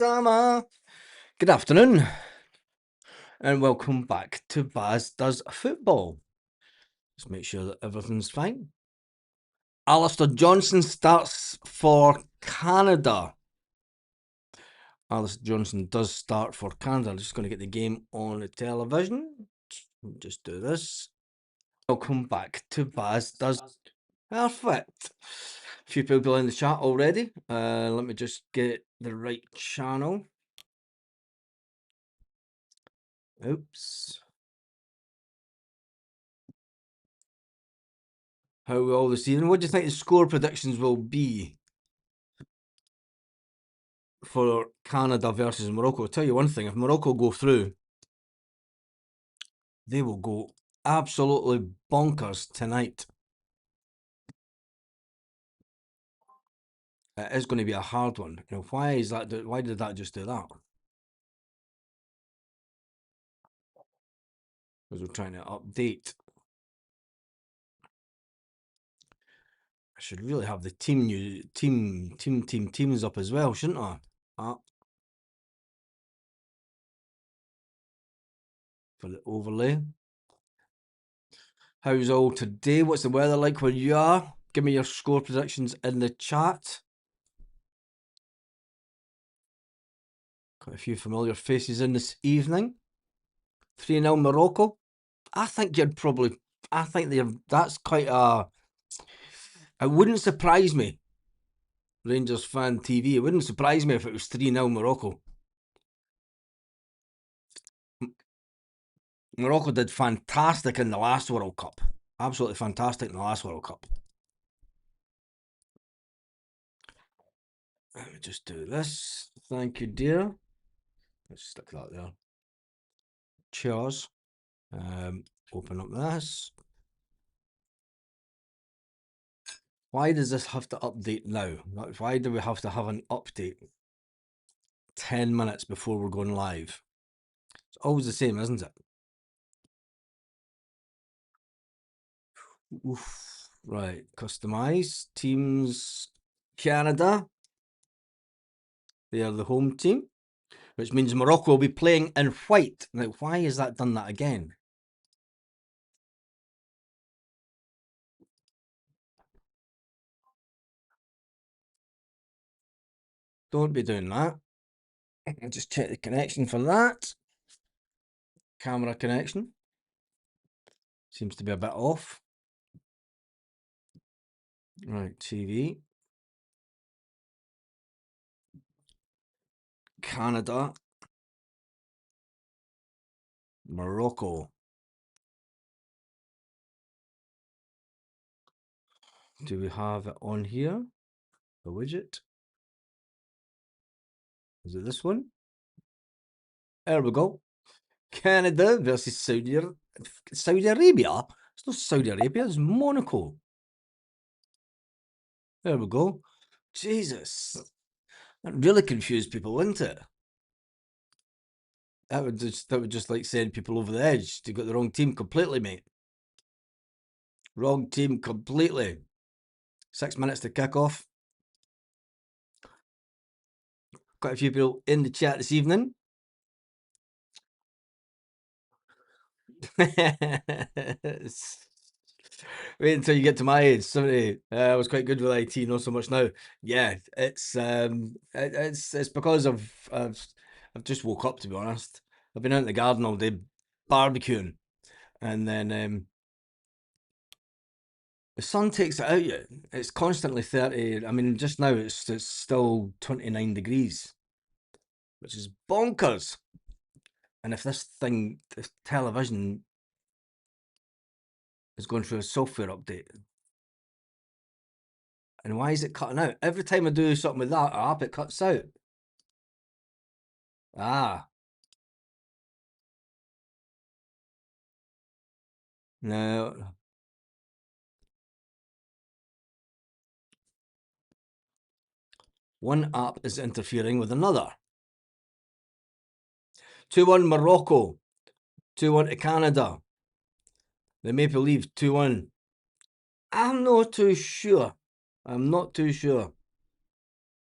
Summer. Good afternoon, and welcome back to Baz Does Football. Just make sure that everything's fine. Alistair Johnson starts for Canada. Alistair Johnson does start for Canada. I'm just going to get the game on the television. Just do this. Welcome back to Baz Does. Perfect. A few people in the chat already. Let me just get the right channel. Oops. How are we all this evening? What do you think the score predictions will be for Canada versus Morocco? I'll tell you one thing, if Morocco go through, they will go absolutely bonkers tonight. It is going to be a hard one. You know, why is that? Why did that just do that? Because we're trying to update. I should really have the teams up as well, shouldn't I? For the overlay. How's all today? What's the weather like where you are? Give me your score predictions in the chat. Quite a few familiar faces in this evening. 3-0 Morocco. I think that's quite a... It wouldn't surprise me, Rangers fan TV, it wouldn't surprise me if it was 3-0 Morocco. Morocco did fantastic in the last World Cup. Absolutely fantastic in the last World Cup. Let me just do this. Thank you, dear. Let's stick that there. Cheers. Open up this. Why does this have to update now? Why do we have to have an update 10 minutes before we're going live? It's always the same, isn't it? Oof. Right, customize. Teams Canada. They are the home team, which means Morocco will be playing in white. Now, why has that done that again? Don't be doing that. I'll just check the connection for that. Camera connection. Seems to be a bit off. Right, TV. Canada. Morocco. Do we have it on here? The widget? Is it this one? There we go. Canada versus Saudi Arabia. It's not Saudi Arabia, it's Monaco. There we go. Jesus. That really confused people, wouldn't it? That would just like send people over the edge. You got the wrong team completely, mate. Wrong team completely. 6 minutes to kick off. Quite a few people in the chat this evening. Wait until you get to my age. 70. I was quite good with IT, not so much now. Yeah, it's because I've just woke up, to be honest. I've been out in the garden all day barbecuing, and then the sun takes it out you. It's constantly 30. I mean, just now it's still 29 degrees, which is bonkers. And if this television is going through a software update, and why is it cutting out? Every time I do something with that app, it cuts out. Ah. No. One app is interfering with another. 2-1 Morocco. 2-1 to Canada. The Maple Leafs 2-1. I'm not too sure. I'm not too sure.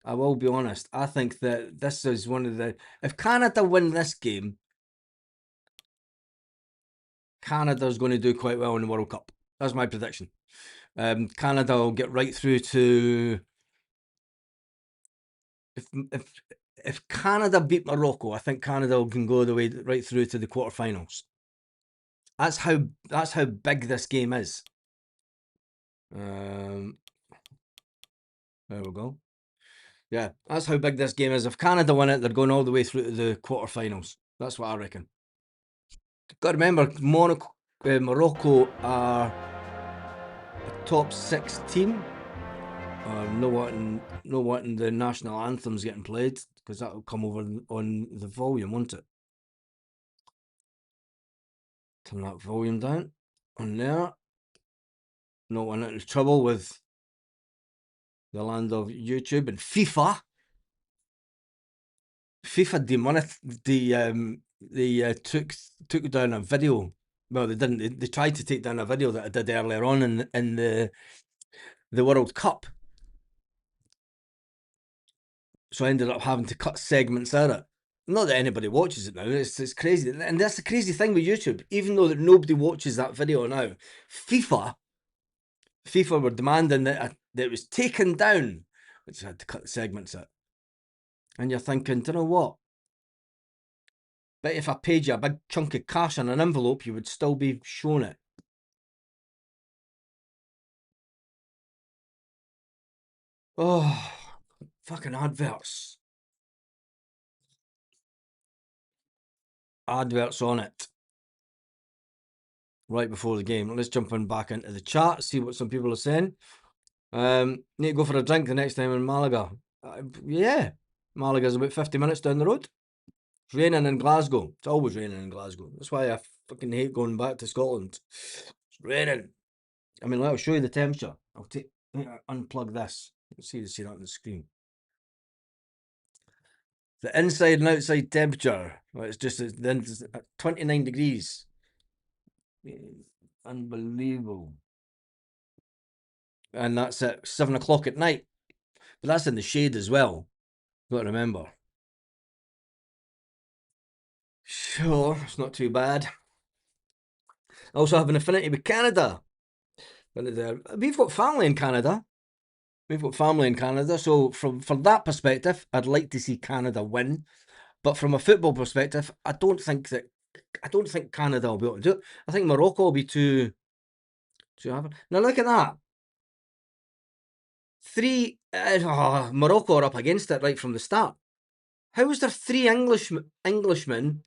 I will be honest. I think that this is one of the. If Canada win this game, Canada's going to do quite well in the World Cup. That's my prediction. Canada will get right through to. If if Canada beat Morocco, I think Canada can go the way right through to the quarterfinals. That's how big this game is. There we go. Yeah, that's how big this game is. If Canada win it, they're going all the way through to the quarterfinals. That's what I reckon. Got to remember, Morocco are a top 6 team. No wanting the national anthems getting played, because that'll come over on the volume, won't it? Turn that volume down on there. Not wanting into trouble with the land of YouTube and FIFA. FIFA took down a video. Well, they didn't. They tried to take down a video that I did earlier on in the World Cup. So I ended up having to cut segments out of it. Not that anybody watches it now. It's crazy, and that's the crazy thing with YouTube. Even though that nobody watches that video now, FIFA were demanding that it was taken down, which I had to cut the segments out. And you're thinking, do you know what? But if I paid you a big chunk of cash in an envelope, you would still be showing it. Oh, fucking adverts. Adverts on it. Right before the game. Let's jump in back into the chat, see what some people are saying. Need to go for a drink the next time in Malaga. Yeah. Malaga's about 50 minutes down the road. It's raining in Glasgow. It's always raining in Glasgow. That's why I fucking hate going back to Scotland. It's raining. I mean, I'll show you the temperature. I'll unplug this. Let's see that on the screen. The inside and outside temperature. Well, it's just 29 degrees. Unbelievable. And that's at 7 o'clock at night. But that's in the shade as well. Got to remember. Sure, it's not too bad. I also have an affinity with Canada. We've got family in Canada. So from that perspective, I'd like to see Canada win. But from a football perspective, I don't think Canada will be able to do it. I think Morocco will be too having. Now look at that. Morocco are up against it right from the start. How is there 3 Englishmen?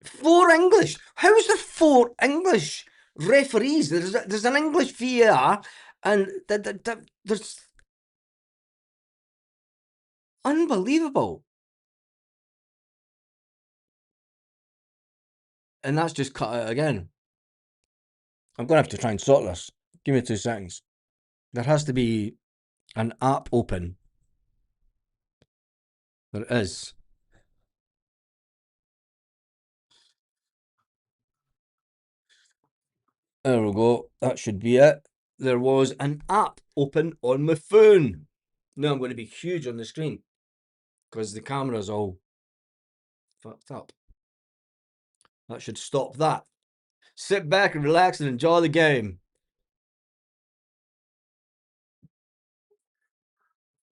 4 English. How is there 4 English referees? There's an English VAR, and there's unbelievable. And that's just cut out again. I'm gonna have to try and sort this. Give me 2 seconds. There has to be an app open. There is. There we go. That should be it. There was an app open on my phone. Now I'm going to be huge on the screen because the camera's all fucked up. That should stop that. Sit back and relax and enjoy the game.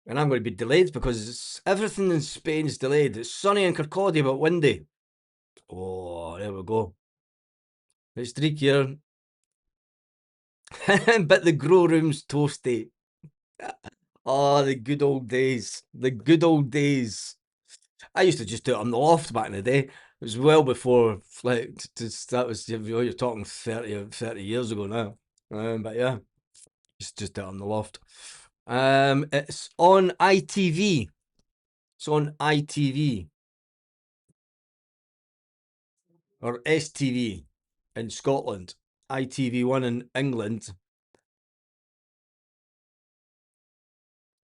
And I'm going to be delayed because everything in Spain's delayed. It's sunny in Kirkcaldy but windy. Oh, there we go. It's Streak here. But the grow room's toasty. Oh, the good old days. The good old days. I used to just do it on the loft back in the day. It was well before, like, that was, you're talking 30 years ago now. But yeah, just do it on the loft. It's on ITV. It's on ITV. Or STV in Scotland. ITV1 in England.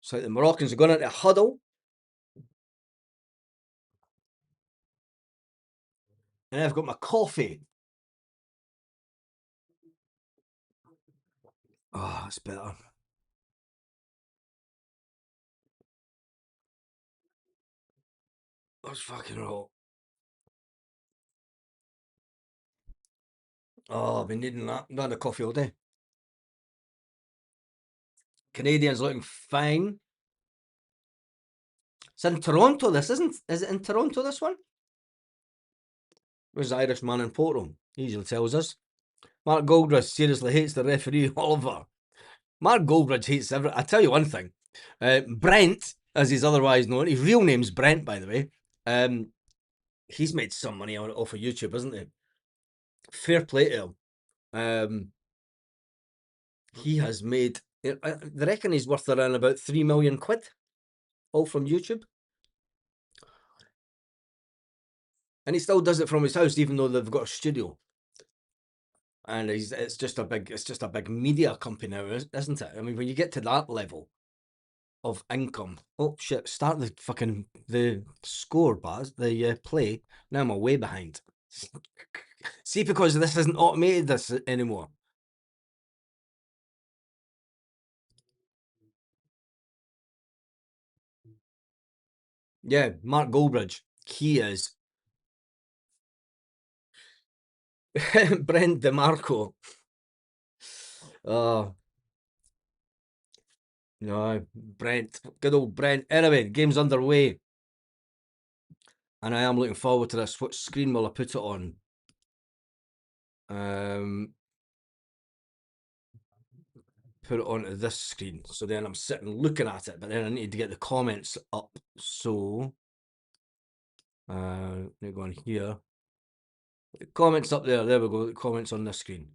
So the Moroccans are going into a huddle. And I've got my coffee. Oh, that's better. That's fucking hot. Oh, I've been needing that. Not had a coffee all day. Canadians looking fine. It's in Toronto, this isn't. Is it in Toronto, this one? Where's the Irishman in Porto? He usually tells us. Mark Goldrich seriously hates the referee, Oliver. Mark Goldrich hates every. I tell you one thing. Brent, as he's otherwise known, his real name's Brent, by the way. He's made some money off of YouTube, hasn't he? Fair play to him. He has made. I reckon he's worth around about 3 million quid, all from YouTube. And he still does it from his house, even though they've got a studio. And it's just a big media company now, isn't it? I mean, when you get to that level of income, oh shit! Start the score, Baz. The play. Now I'm way behind. See, because this isn't automated this anymore. Yeah, Mark Goldbridge. He is Brent DeMarco. Oh no, Brent. Good old Brent. Anyway, game's underway. And I am looking forward to this. What screen will I put it on? Put it onto this screen. So then I'm sitting looking at it, but then I need to get the comments up. So let me go on here. The comments up there. There we go. The comments on this screen.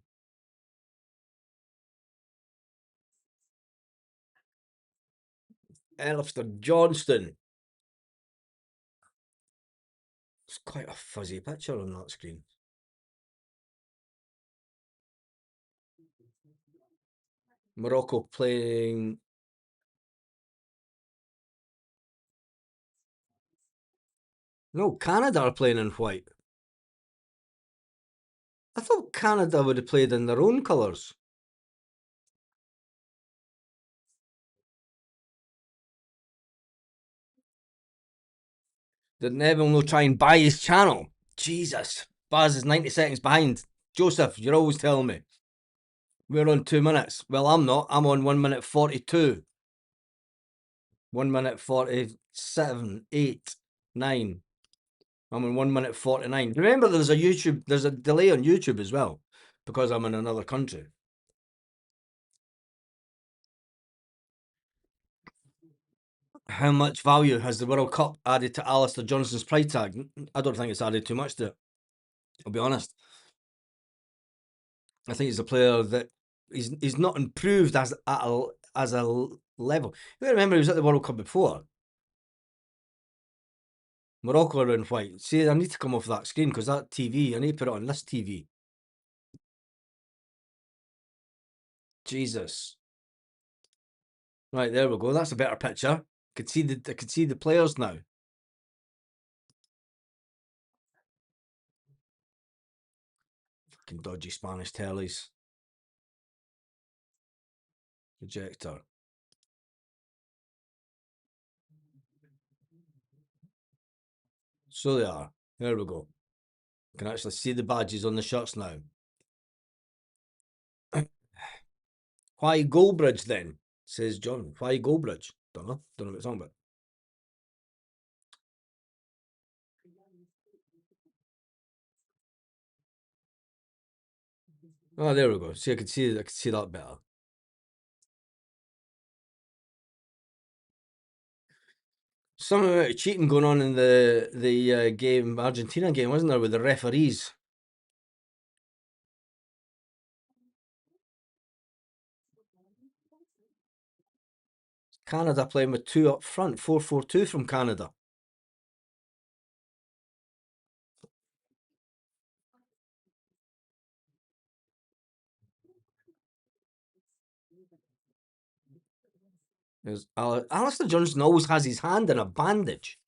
Alistair Johnston. It's quite a fuzzy picture on that screen. Morocco playing. No, Canada are playing in white. I thought Canada would have played in their own colours. Did Neville no try and buy his channel? Jesus. Baz is 90 seconds behind. Joseph, you're always telling me. We're on 2 minutes. Well, I'm not. I'm on 1 minute 42. 1 minute 47, 8, 9. I'm on 1 minute 49. Remember, there's a delay on YouTube as well because I'm in another country. How much value has the World Cup added to Alistair Johnston's price tag? I don't think it's added too much to it. I'll be honest. I think he's a player that he's not improved as a level. You remember he was at the World Cup before. Morocco are in white. See, I need to come off that screen because that TV, I need to put it on this TV. Jesus. Right, there we go. That's a better picture. I could see the players now. Fucking dodgy Spanish tellies. Projector. So they are. There we go. Can actually see the badges on the shirts now. Why Goldbridge then? Says John. Why Goldbridge? Don't know. Don't know what it's on about. Oh, there we go. See, I could see that better. Some amount of cheating going on in the game, Argentina game, wasn't there, with the referees? Canada playing with two up front, 4-4-2 from Canada. Alistair Johnson always has his hand in a bandage.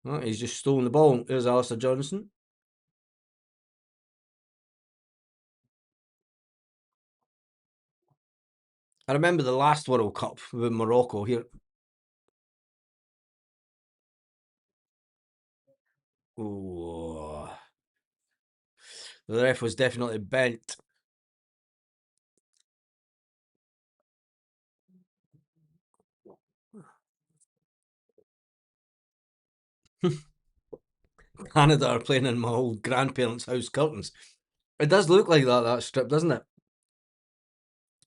Oh, he's just stolen the ball. Here's Alistair Johnson. I remember the last World Cup with Morocco here. Ooh, the ref was definitely bent. Canada are playing in my old grandparents' house curtains. It does look like that strip, doesn't it?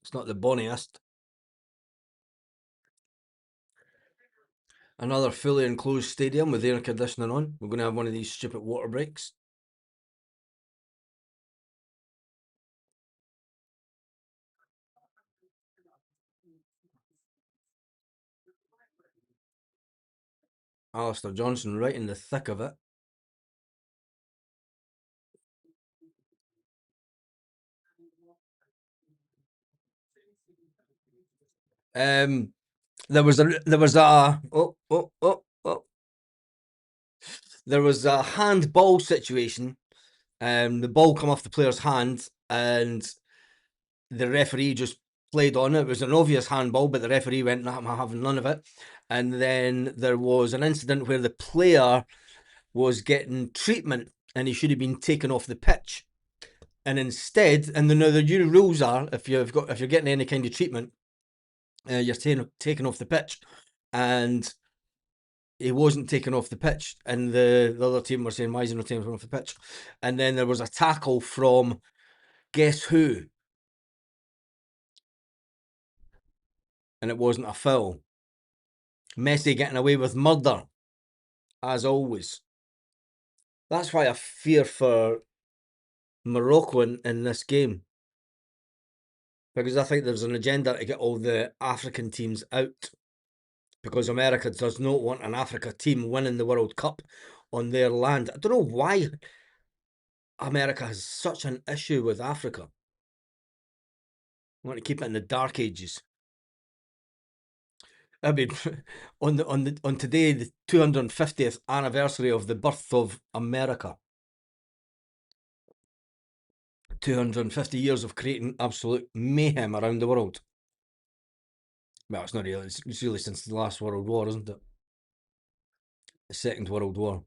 It's not the bonniest. Another fully enclosed stadium with air conditioning on. We're going to have one of these stupid water breaks. Alistair Johnson right in the thick of it. Um, there was a handball situation. The ball come off the player's hand, and the referee just played on it. It was an obvious handball, but the referee went, "Nah, I'm having none of it." And then there was an incident where the player was getting treatment, and he should have been taken off the pitch. And instead, and the new rules are, if you're getting any kind of treatment, you're taken off the pitch, and he wasn't taken off the pitch, and the other team were saying, "Why is he not taken off the pitch?" And then there was a tackle from guess who, and it wasn't a foul. Messi getting away with murder, as always. That's why I fear for Morocco in this game, because I think there's an agenda to get all the African teams out, because America does not want an Africa team winning the World Cup on their land. I don't know why America has such an issue with Africa. I want to keep it in the dark ages. I mean, on today, the 250th anniversary of the birth of America. 250 years of creating absolute mayhem around the world. Well, it's not really. It's really since the last World War, isn't it? The Second World War.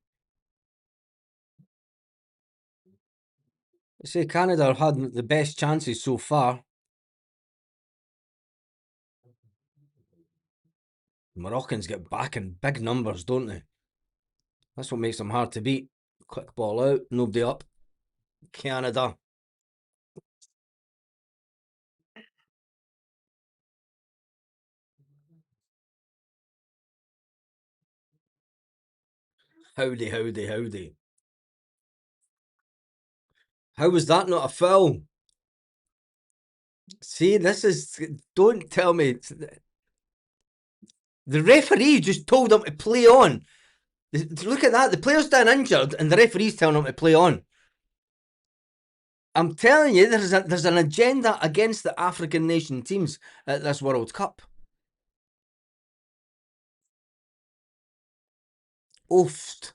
They say Canada have had the best chances so far. Moroccans get back in big numbers, don't they? That's what makes them hard to beat. Quick ball out, nobody up. Canada. Howdy, howdy, howdy. How was that not a foul? See, this is. Don't tell me. The referee just told him to play on. Look at that. The player's down injured, and the referee's telling him to play on. I'm telling you, there's an agenda against the African nation teams at this World Cup. Oofed.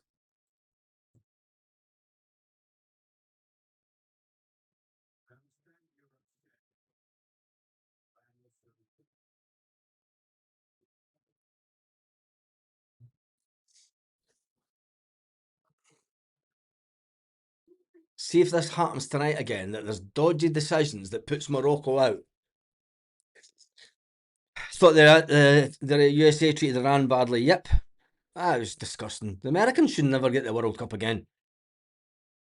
See if this happens tonight again, that there's dodgy decisions that puts Morocco out. Thought the USA treated Iran badly. Yep. It was disgusting. The Americans should never get the World Cup again.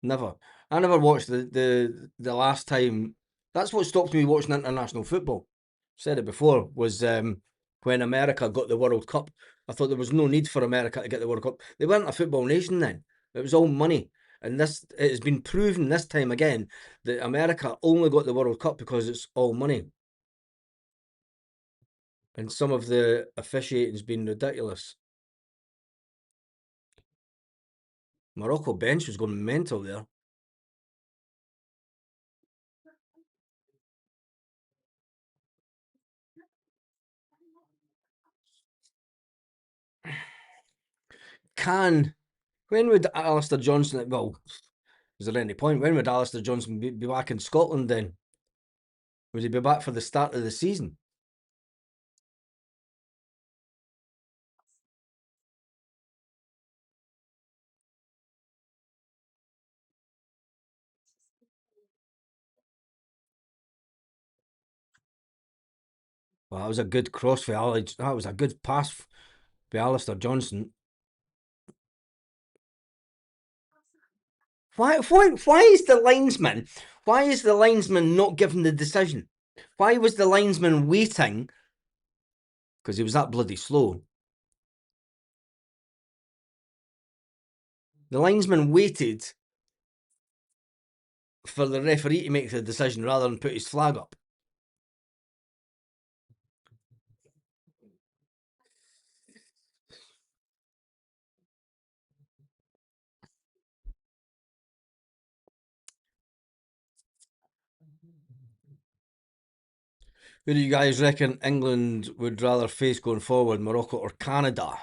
Never. I never watched the last time. That's what stopped me watching international football. Said it before, was when America got the World Cup. I thought there was no need for America to get the World Cup. They weren't a football nation then. It was all money. And it has been proven this time again that America only got the World Cup because it's all money. And some of the officiating's been ridiculous. Morocco bench was going mental there. When would Alistair Johnson, well, is there any point? When would Alistair Johnson be back in Scotland then? Would he be back for the start of the season? Well, that was a good cross for Ali. That was a good pass by Alistair Johnson. Why is the linesman? Why is the linesman not given the decision? Why was the linesman waiting? Because he was that bloody slow. The linesman waited for the referee to make the decision rather than put his flag up. Who do you guys reckon England would rather face going forward, Morocco or Canada?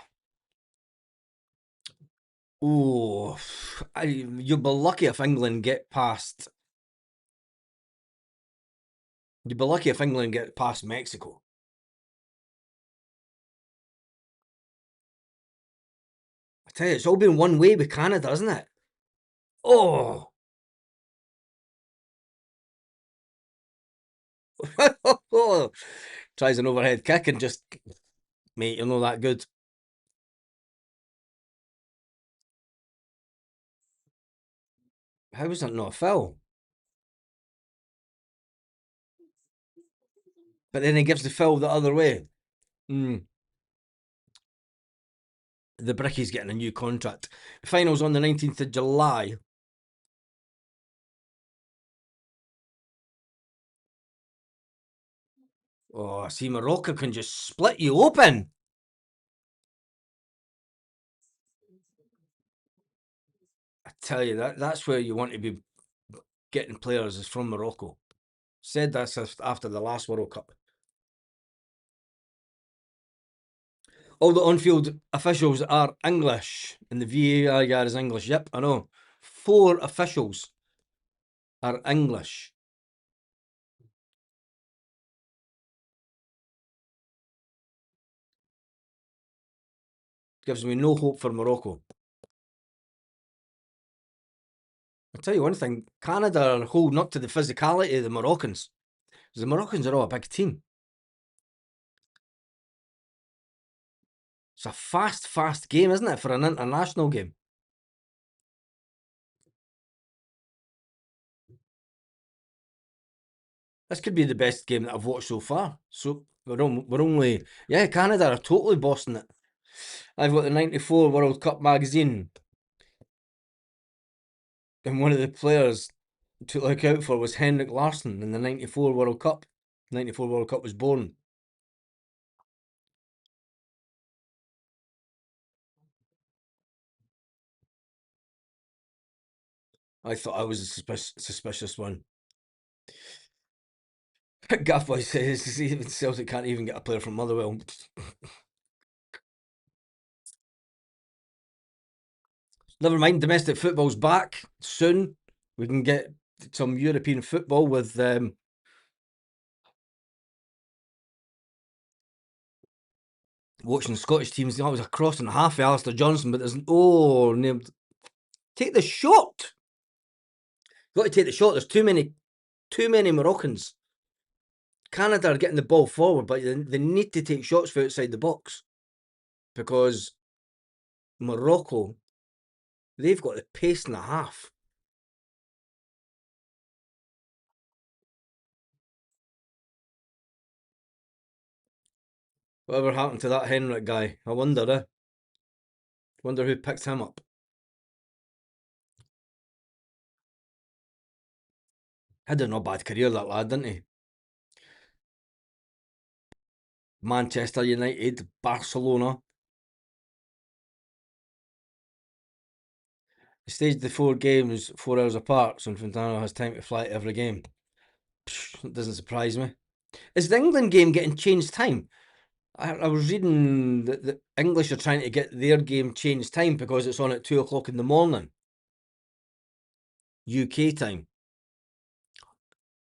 Oh, you'll be lucky if England get past. You'll be lucky if England get past Mexico. I tell you, it's all been one way with Canada, isn't it? Oh, tries an overhead kick and just, mate, you're not that good. How was that not a foul? But then he gives the foul the other way. Mm. The Bricky's getting a new contract. Finals on the 19th of July. Oh, see, Morocco can just split you open. I tell you, that's where you want to be getting players is from Morocco. Said this after the last World Cup. All the on-field officials are English, and the VAR guy is English. Yep, I know. 4 officials are English. Gives me no hope for Morocco. I'll tell you one thing, Canada are holding up to the physicality of the Moroccans. Because the Moroccans are all a big team. It's a fast game, isn't it, for an international game? This could be the best game that I've watched so far. So we're only, yeah, Canada are totally bossing it. I've got the '94 World Cup magazine, and one of the players to look out for was Henrik Larsson in the '94 World Cup. '94 World Cup was born. I thought I was a suspicious one. Gaffboy says even Celtic can't even get a player from Motherwell. Never mind, domestic football's back soon. We can get some European football with watching Scottish teams. That was a cross and a half for Alistair Johnson, but there's named. Take the shot. Got to take the shot. There's too many Moroccans. Canada are getting the ball forward, but they need to take shots for outside the box because Morocco, they've got the pace and a half. Whatever happened to that Henrik guy? I wonder, Wonder who picked him up. Had a not bad career, that lad, didn't he? Manchester United, Barcelona. He staged the 4 games 4 hours apart, so Infantino has time to fly to every game. That doesn't surprise me. Is the England game getting changed time? I was reading that the English are trying to get their game changed time because it's on at 2 o'clock in the morning, UK time.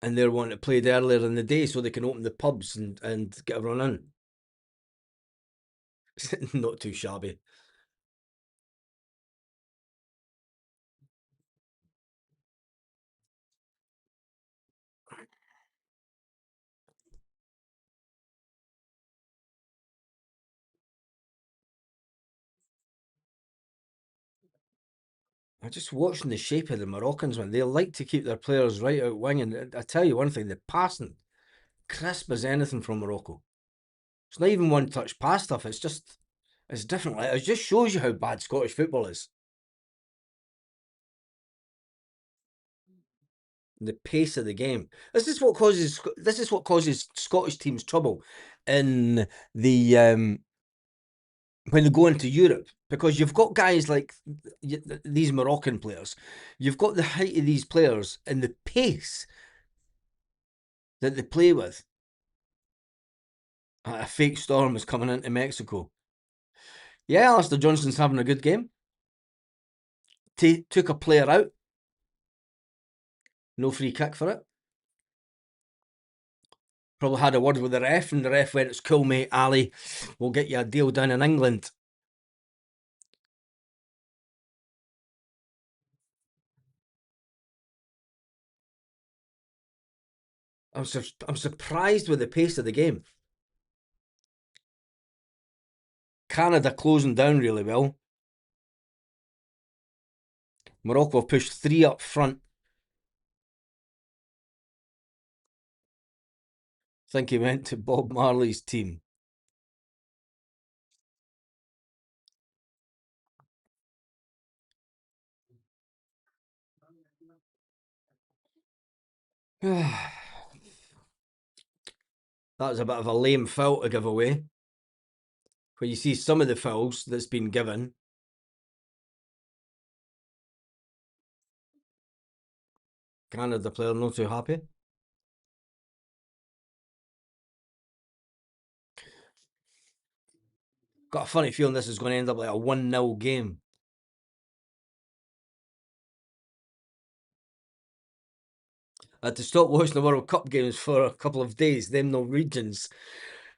And they're wanting it played earlier in the day so they can open the pubs and get everyone in. Not too shabby. I'm just watching the shape of the Moroccans, man. They like to keep their players right out wing. And I tell you one thing, the passing, crisp as anything from Morocco. It's not even one touch pass stuff. It's different. It just shows you how bad Scottish football is. The pace of the game. This is what causes Scottish teams trouble in the when they go into Europe, because you've got guys like these Moroccan players. You've got the height of these players and the pace that they play with. A fake storm is coming into Mexico. Yeah, Alistair Johnston's having a good game. Took a player out. No free kick for it. Probably had a word with the ref, and the ref went, "It's cool, mate, Ali. We'll get you a deal down in England." I'm surprised with the pace of the game. Canada closing down really well. Morocco have pushed 3 up front. I think he went to Bob Marley's team. That was a bit of a lame foul to give away. When you see some of the fouls that's been given. Canada player not too happy. Got a funny feeling this is going to end up like a 1-0 game. I had to stop watching the World Cup games for a couple of days. Them Norwegians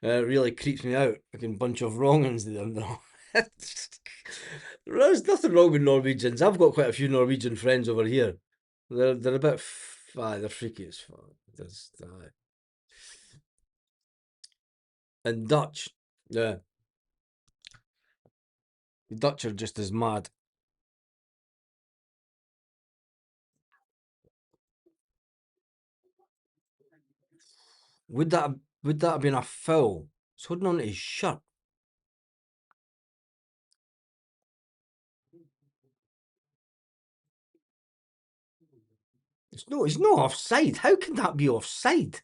really creeps me out. Fucking bunch of wrong ones they don't know. There's nothing wrong with Norwegians. I've got quite a few Norwegian friends over here. They're a bit they're freaky as fuck. And Dutch, yeah, the Dutch are just as mad. Would that have been a foul? He's holding on to his shirt. He's not offside. How can that be offside?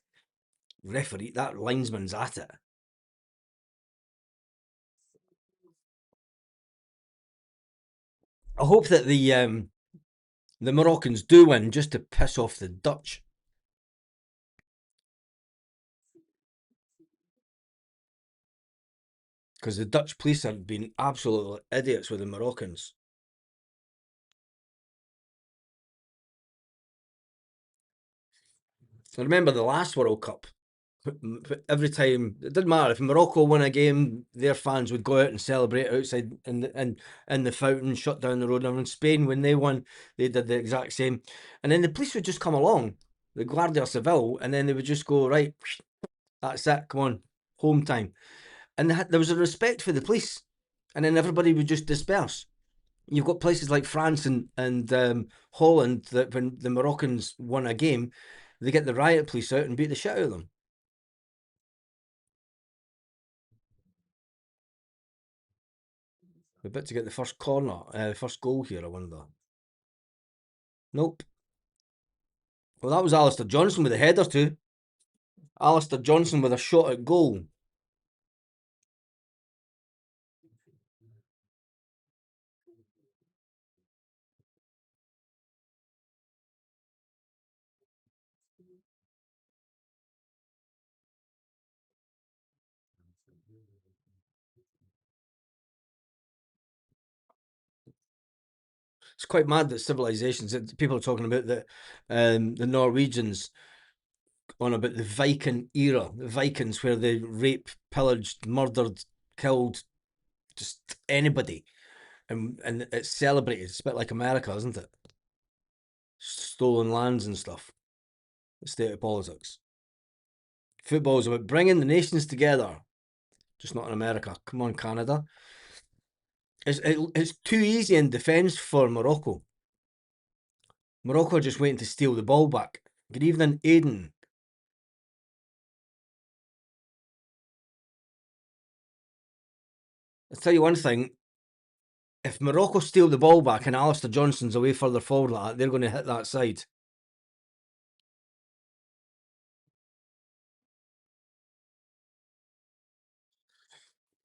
Referee, that linesman's at it. I hope that the Moroccans do win just to piss off the Dutch. Because the Dutch police have been absolutely idiots with the Moroccans. I remember the last World Cup. Every time, it didn't matter if Morocco won a game, their fans would go out and celebrate outside in the fountain, shut down the road. And in Spain, when they won, they did the exact same. And then the police would just come along, the Guardia Civil, and then they would just go, right, that's it, come on, home time. And there was a respect for the police, and then everybody would just disperse. You've got places like France and Holland that when the Moroccans won a game, they get the riot police out and beat the shit out of them. We're about to get the first corner, first goal here, I wonder. Nope. Well, that was Alistair Johnson with a header too. Alistair Johnson with a shot at goal. It's quite mad that civilizations, that people are talking about that the Norwegians on about the Viking era, the Vikings where they raped, pillaged, murdered, killed just anybody. And it's celebrated. It's a bit like America, isn't it? Stolen lands and stuff. The state of politics. Football is about bringing the nations together. Just not in America. Come on, Canada. It's too easy in defence for Morocco. Morocco just waiting to steal the ball back. Good evening, Aiden. I'll tell you one thing. If Morocco steal the ball back and Alistair Johnson's away further forward like that, they're going to hit that side.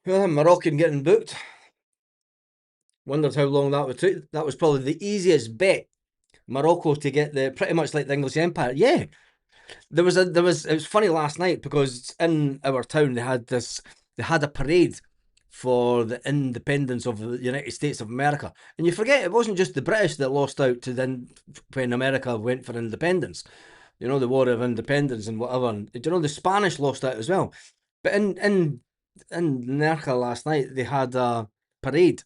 Yeah, Moroccan getting booked. Wondered how long that would take. That was probably the easiest bet. Morocco to get the pretty much like the English Empire. Yeah, it was funny last night because in our town they had a parade for the independence of the United States of America. And you forget it wasn't just the British that lost out to then when America went for independence. You know, the War of Independence and whatever. And, you know, the Spanish lost out as well. But in Nerja last night they had a parade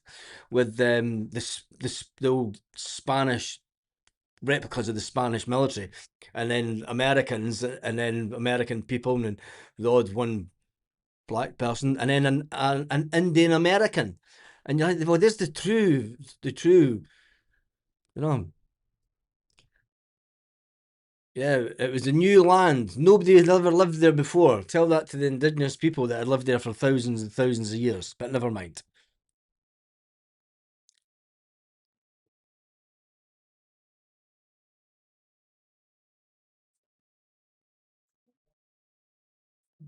with the old Spanish replicas of the Spanish military, and then Americans, and then American people, and the odd one black person, and then an Indian American, and you're like, well, there's the true, you know. Yeah, it was a new land. Nobody had ever lived there before. Tell that to the indigenous people that had lived there for thousands and thousands of years. But never mind.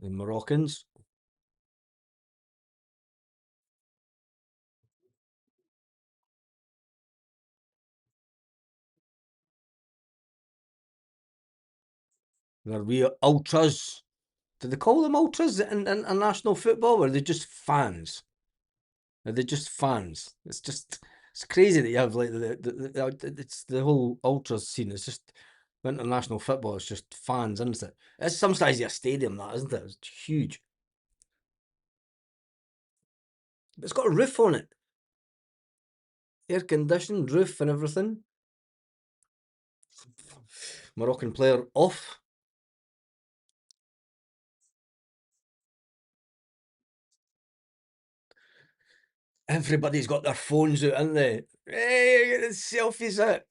The Moroccans, they're real ultras. Did they call them ultras in international football, or are they just fans? Are they just fans? It's crazy that you have like it's the whole ultras scene. It's just international football. It's just fans, isn't it? It's some size of a stadium, that isn't it? It's huge. It's got a roof on it, air conditioned roof and everything. Moroccan player off. Everybody's got their phones out, haven't they? Hey, get the selfies out.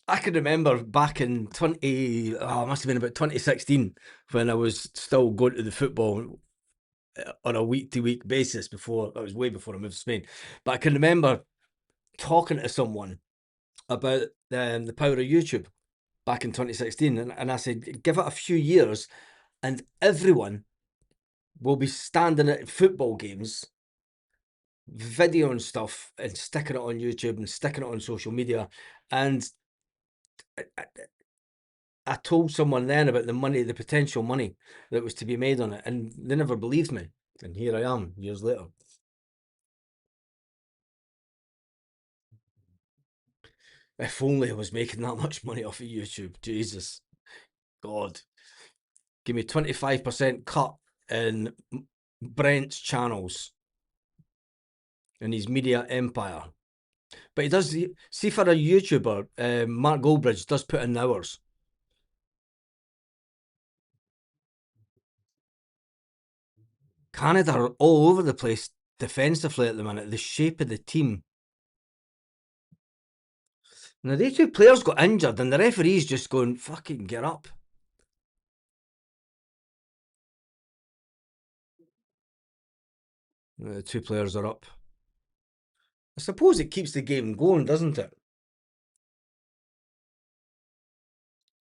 I can remember back in it must have been about 2016 when I was still going to the football on a week to week basis before that was way before I moved to Spain. But I can remember talking to someone about the power of YouTube back in 2016, and I said, give it a few years, and everyone will be standing at football games, videoing stuff and sticking it on YouTube and sticking it on social media. And I, I told someone then about the money, the potential money that was to be made on it, and they never believed me. And here I am years later. If only I was making that much money off of YouTube. Jesus. God. Give me 25% cut in Brent's channels in his media empire. But he does, see, for a YouTuber, Mark Goldbridge does put in hours. Canada are all over the place defensively at the minute. The shape of the team. Now, these two players got injured, and the referee's just going, fucking get up. The two players are up. I suppose it keeps the game going, doesn't it?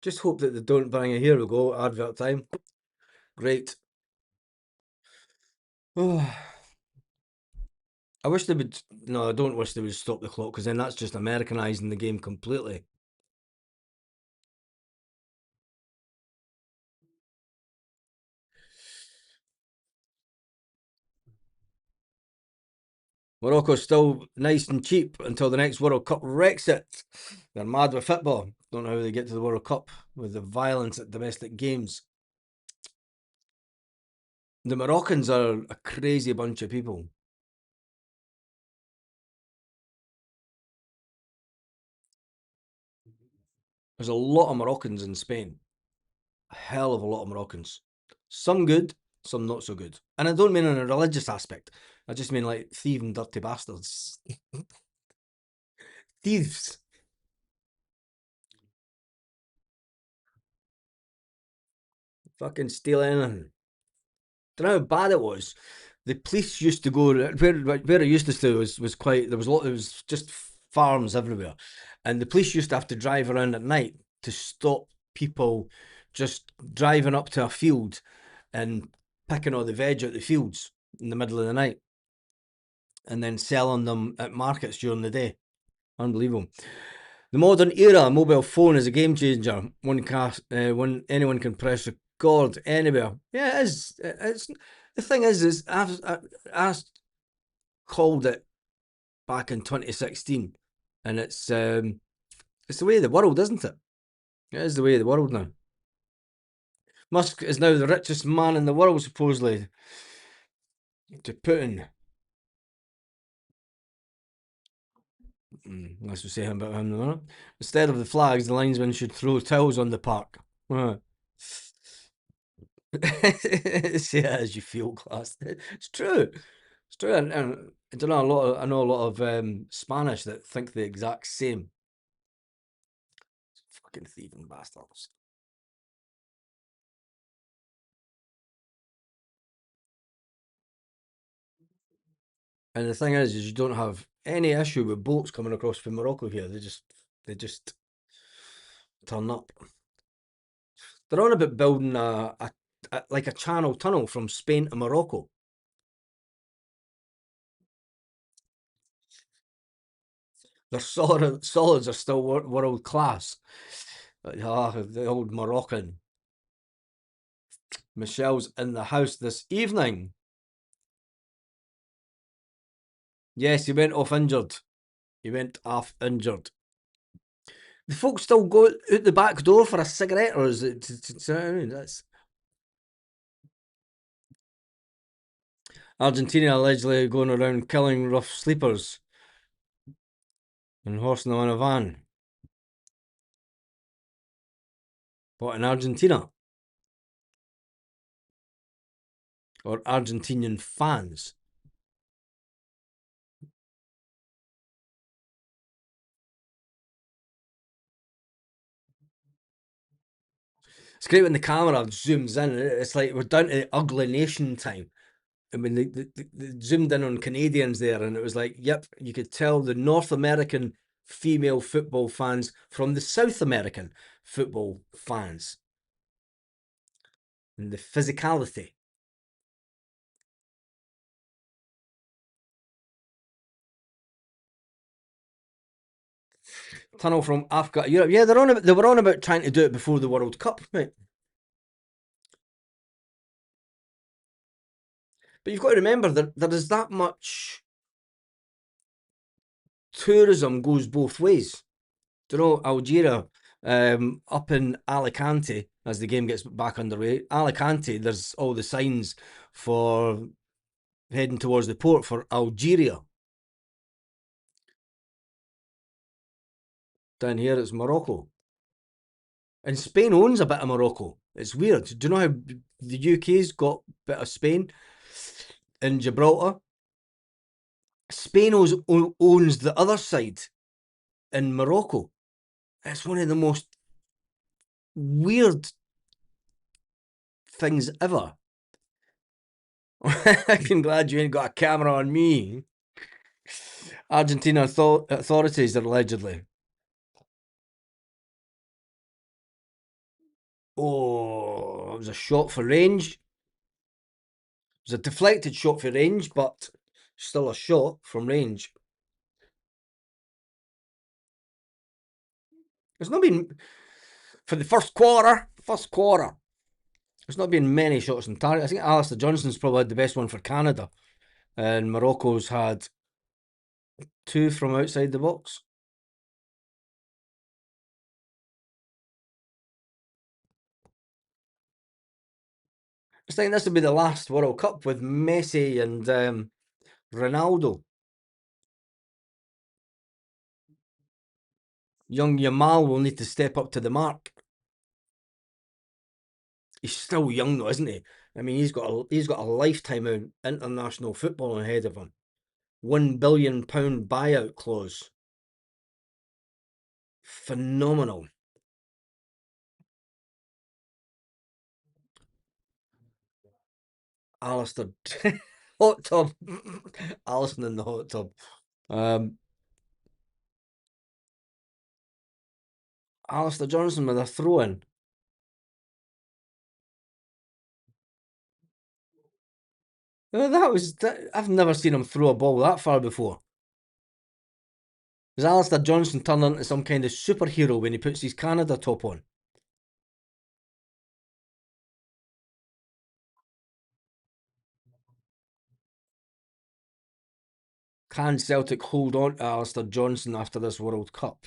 Just hope that they don't bring it. Here we go, advert time. Great. Oh, I wish they would. No, I don't wish they would stop the clock, because then that's just Americanising the game completely. Morocco's still nice and cheap until the next World Cup wrecks it. They're mad with football. Don't know how they get to the World Cup with the violence at domestic games. The Moroccans are a crazy bunch of people. There's a lot of Moroccans in Spain. A hell of a lot of Moroccans. Some good, some not so good. And I don't mean in a religious aspect. I just mean like thieving dirty bastards. Thieves. fucking steal anything. Don't know how bad it was. The police used to go where it used to was quite there was a lot there was just farms everywhere, and the police used to have to drive around at night to stop people just driving up to a field and picking all the veg out the fields in the middle of the night and then selling them at markets during the day. Unbelievable. The modern era mobile phone is a game changer. When anyone can press record anywhere. Yeah, it is. It's the thing is I called it back in 2016, and it's the way of the world, isn't it? It is the way of the world now. Musk is now the richest man in the world, supposedly. To Putin. That's what say about him, though. Instead of the flags, the linesmen should throw towels on the park. Say it as you feel, class. It's true. It's true. And I don't know a lot. I know a lot of Spanish that think the exact same. Fucking thieving bastards. And the thing is you don't have any issue with boats coming across from Morocco here. They just turn up. They're on about building like a channel tunnel from Spain to Morocco. Their solids are still world class. The old Moroccan. Michelle's in the house this evening. Yes, he went off injured. He went off injured. The folks still go out the back door for a cigarette, or is it? That's Argentina allegedly going around killing rough sleepers and horsing them in a van. What, in Argentina? Or Argentinian fans? It's great when the camera zooms in. It's like we're down to ugly nation time. I mean, they zoomed in on Canadians there, and it was like, yep, you could tell the North American female football fans from the South American football fans. And the physicality. Tunnel from Africa to Europe. Yeah, they were on about trying to do it before the World Cup, mate. But you've got to remember that there is that much tourism goes both ways. Do you know Algeria, up in Alicante, as the game gets back underway, Alicante, there's all the signs for heading towards the port for Algeria. Down here it's Morocco. And Spain owns a bit of Morocco. It's weird. Do you know how the UK's got a bit of Spain in Gibraltar? Spain owns the other side in Morocco. It's one of the most weird things ever. I'm glad you ain't got a camera on me. Argentina authorities are allegedly. Oh, it was a shot for range. It was a deflected shot for range, but still a shot from range. There's not been, for the first quarter, there's not been many shots on target. I think Alistair Johnston's probably had the best one for Canada. And Morocco's had 2 from outside the box. I think this will be the last World Cup with Messi and Ronaldo. Young Yamal will need to step up to the mark. He's still young though, isn't he? I mean, he's got a lifetime of international football ahead of him. £1 billion buyout clause. Phenomenal. Alistair. Hot tub. Alison in the hot tub. Um, Alistair Johnson with a throw in. I've never seen him throw a ball that far before. Does Alistair Johnson turn into some kind of superhero when he puts his Canada top on? Can Celtic hold on to Alistair Johnson after this World Cup?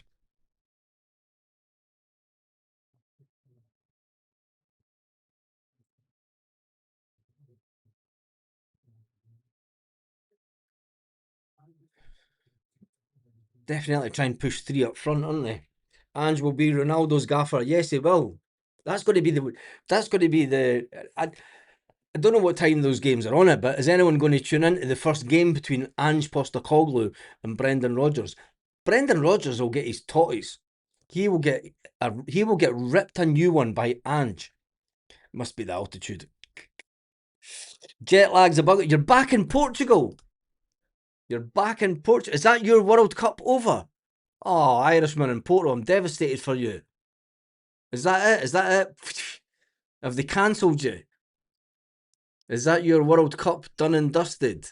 Definitely try and push three up front, aren't they? Ange will be Ronaldo's gaffer. Yes, he will. That's going to be the. That's going to be the. I don't know what time those games are on it, but is anyone going to tune into the first game between Ange Postecoglou and Brendan Rodgers? Brendan Rodgers will get his totties. He will get ripped a new one by Ange. Must be the altitude. Jet lag's a bug. You're back in Portugal. You're back in Portugal. Is that your World Cup over? Oh, Irishman in Porto, I'm devastated for you. Is that it? Is that it? Have they cancelled you? Is that your World Cup done and dusted?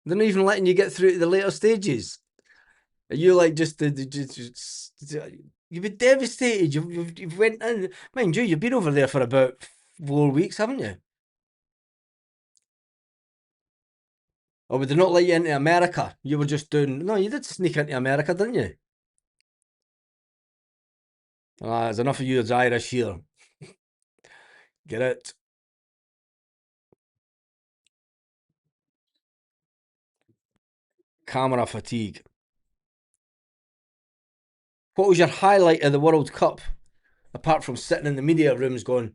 They're not even letting you get through to the later stages. Are you like you've been devastated. You've went in. Mind you, you've been over there for about 4 weeks, haven't you? Or would they not let you into America? You were just doing. No, you did sneak into America, didn't you? Ah, there's enough of you as Irish here. Get it. Camera fatigue. What was your highlight of the World Cup? Apart from sitting in the media rooms going,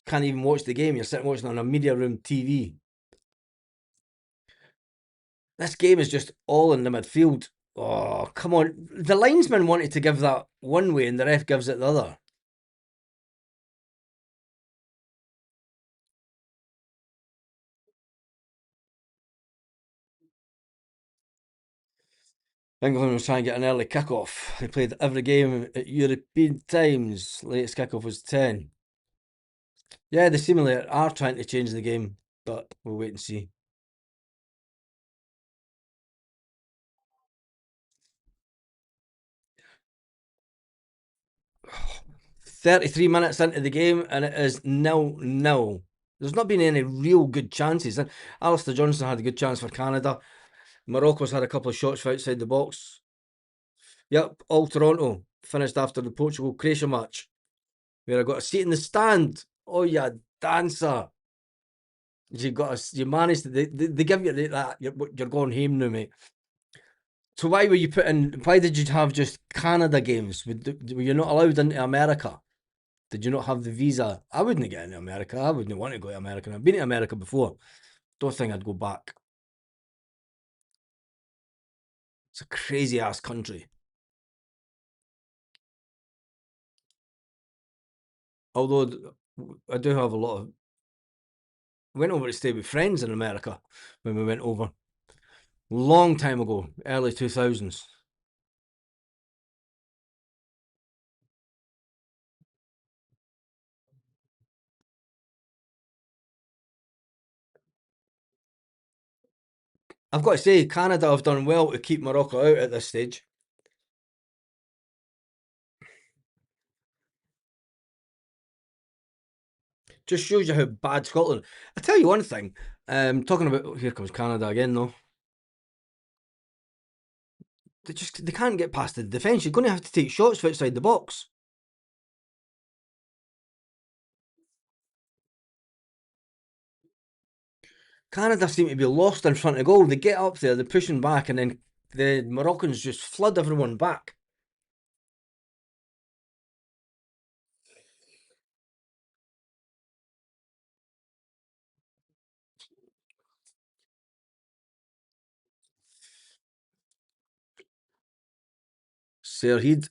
can't even watch the game. You're sitting watching on a media room TV. This game is just all in the midfield. Oh, come on. The linesman wanted to give that one way and the ref gives it the other. England was trying to get an early kick-off. They played every game at European times. Latest kick-off was 10. Yeah, they seemingly are trying to change the game, but we'll wait and see. 33 minutes into the game and it is 0-0. There's not been any real good chances. Alistair Johnson had a good chance for Canada. Morocco's had a couple of shots for outside the box. Yep, all Toronto finished after the Portugal-Croatia match, where I got a seat in the stand. Oh, you dancer. You managed to, they give you that, you're going home now, mate. So why were you why did you have just Canada games? Were you not allowed into America? Did you not have the visa? I wouldn't get into America. I wouldn't want to go to America. I've been to America before. Don't think I'd go back. It's a crazy ass country. Although I do have a lot of. Went over to stay with friends in America when we went over. Long time ago, early 2000s. I've got to say, Canada have done well to keep Morocco out at this stage. Just shows you how bad Scotland. I tell you one thing. Talking about here comes Canada again though. They can't get past the defence. You're going to have to take shots outside the box. Canada seem to be lost in front of goal. They get up there, they're pushing back, and then the Moroccans just flood everyone back. Serhiid.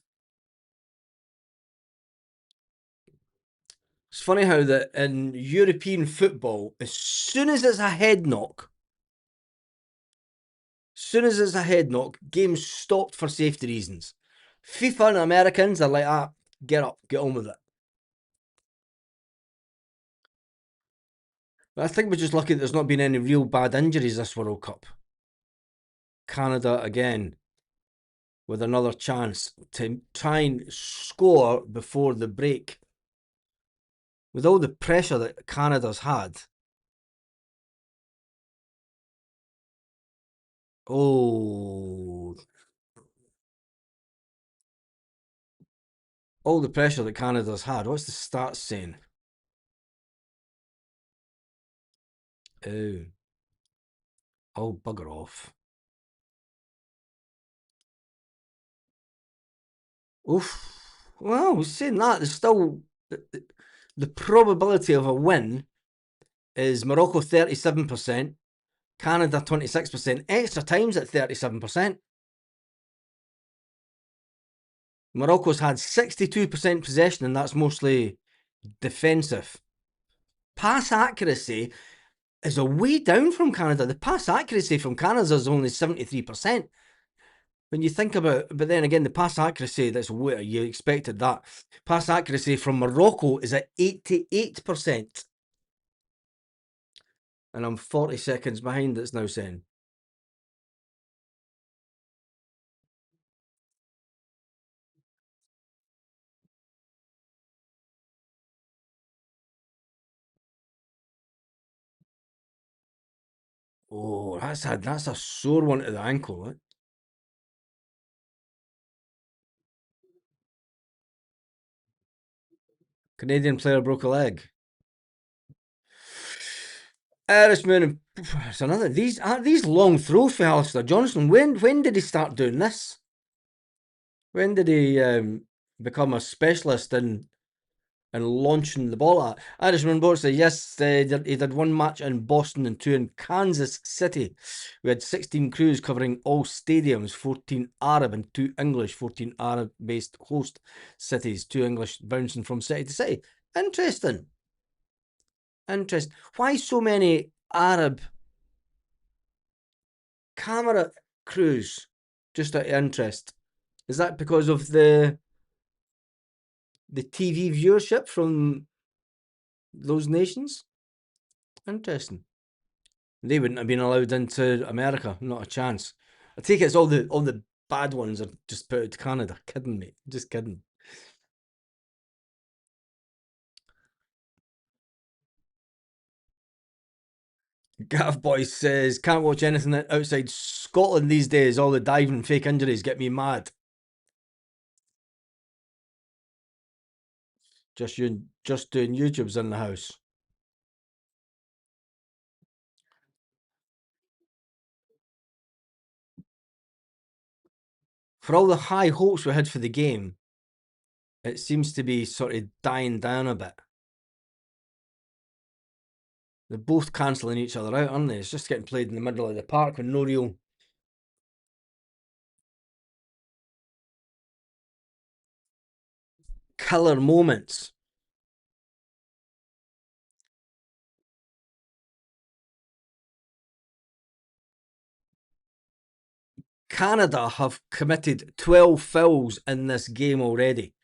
It's funny how that in European football, as soon as it's a head knock, games stopped for safety reasons. FIFA and Americans are like, get up, get on with it. But I think we're just lucky that there's not been any real bad injuries this World Cup. Canada again with another chance to try and score before the break. With all the pressure that Canada's had. Oh, all the pressure that Canada's had. What's the stats saying? Oh, bugger off. Oof. Well, saying that, there's still the probability of a win is Morocco 37%, Canada 26%, extra times at 37%. Morocco's had 62% possession, and that's mostly defensive. Pass accuracy is a way down from Canada. The pass accuracy from Canada is only 73%. When you think about, but then again, the pass accuracy, that's where you expected that. Pass accuracy from Morocco is at 88%. And I'm 40 seconds behind, it's now saying. Oh, that's a sore one to the ankle. Canadian player broke a leg. Irishman, it's another. These long throws for Alistair Johnston. When did he start doing this? When did he become a specialist in launching the ball at? Irishman Boat said, yes, he did one match in Boston and two in Kansas City. We had 16 crews covering all stadiums, 14 Arab and 2 English, 14 Arab-based host cities, 2 English bouncing from city to city. Interesting. Why so many Arab camera crews? Just out of interest. Is that because of the TV viewership from those nations? Interesting. They wouldn't have been allowed into America. Not a chance. I take it it's all the bad ones are just put out to Canada. Kidding me. Just kidding. Gav Boy says, can't watch anything outside Scotland these days. All the diving and fake injuries get me mad. Just doing YouTubes in the house. For all the high hopes we had for the game, it seems to be sort of dying down a bit. They're both cancelling each other out, aren't they? It's just getting played in the middle of the park with no real killer moments. Canada have committed 12 fouls in this game already.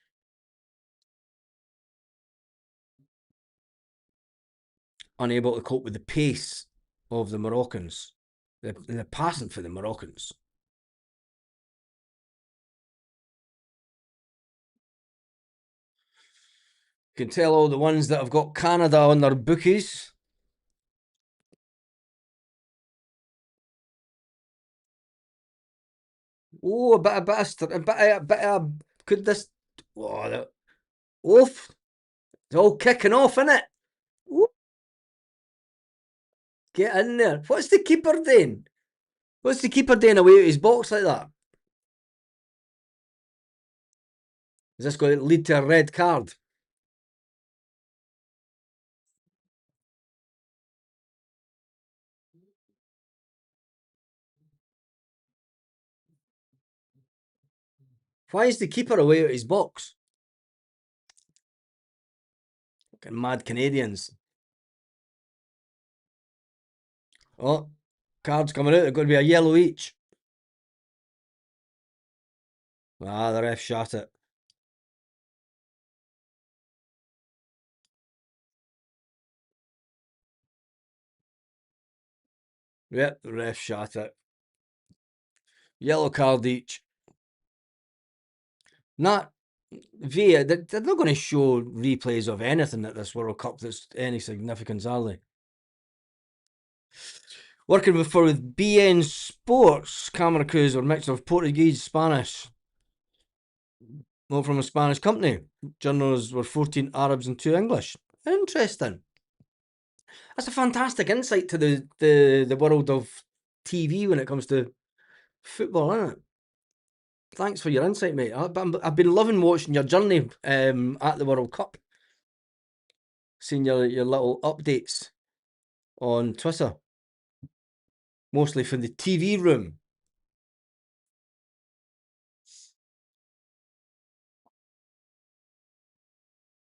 Unable to cope with the pace of the Moroccans. They're passing for the Moroccans. You can tell all the ones that have got Canada on their bookies. Oh, a bit of, could this, oh, oof. It's all kicking off, isn't it? Ooh, get in there. What's the keeper doing? What's the keeper doing away with his box like that? Is this going to lead to a red card? Why is the keeper away with his box? Fucking mad Canadians. Oh, cards coming out. They're going to be a yellow each. Ah, the ref shot it. Yep, the ref shot it. Yellow card each. Not via. They're not going to show replays of anything at this World Cup that's any significance, are they? Working for BN Sports, camera crews were mixed of Portuguese, Spanish. All from a Spanish company. Journalists were 14 Arabs and 2 English. Interesting. That's a fantastic insight to the world of TV when it comes to football, isn't it? Thanks for your insight, mate. I've been loving watching your journey at the World Cup. Seeing your little updates on Twitter. Mostly from the TV room.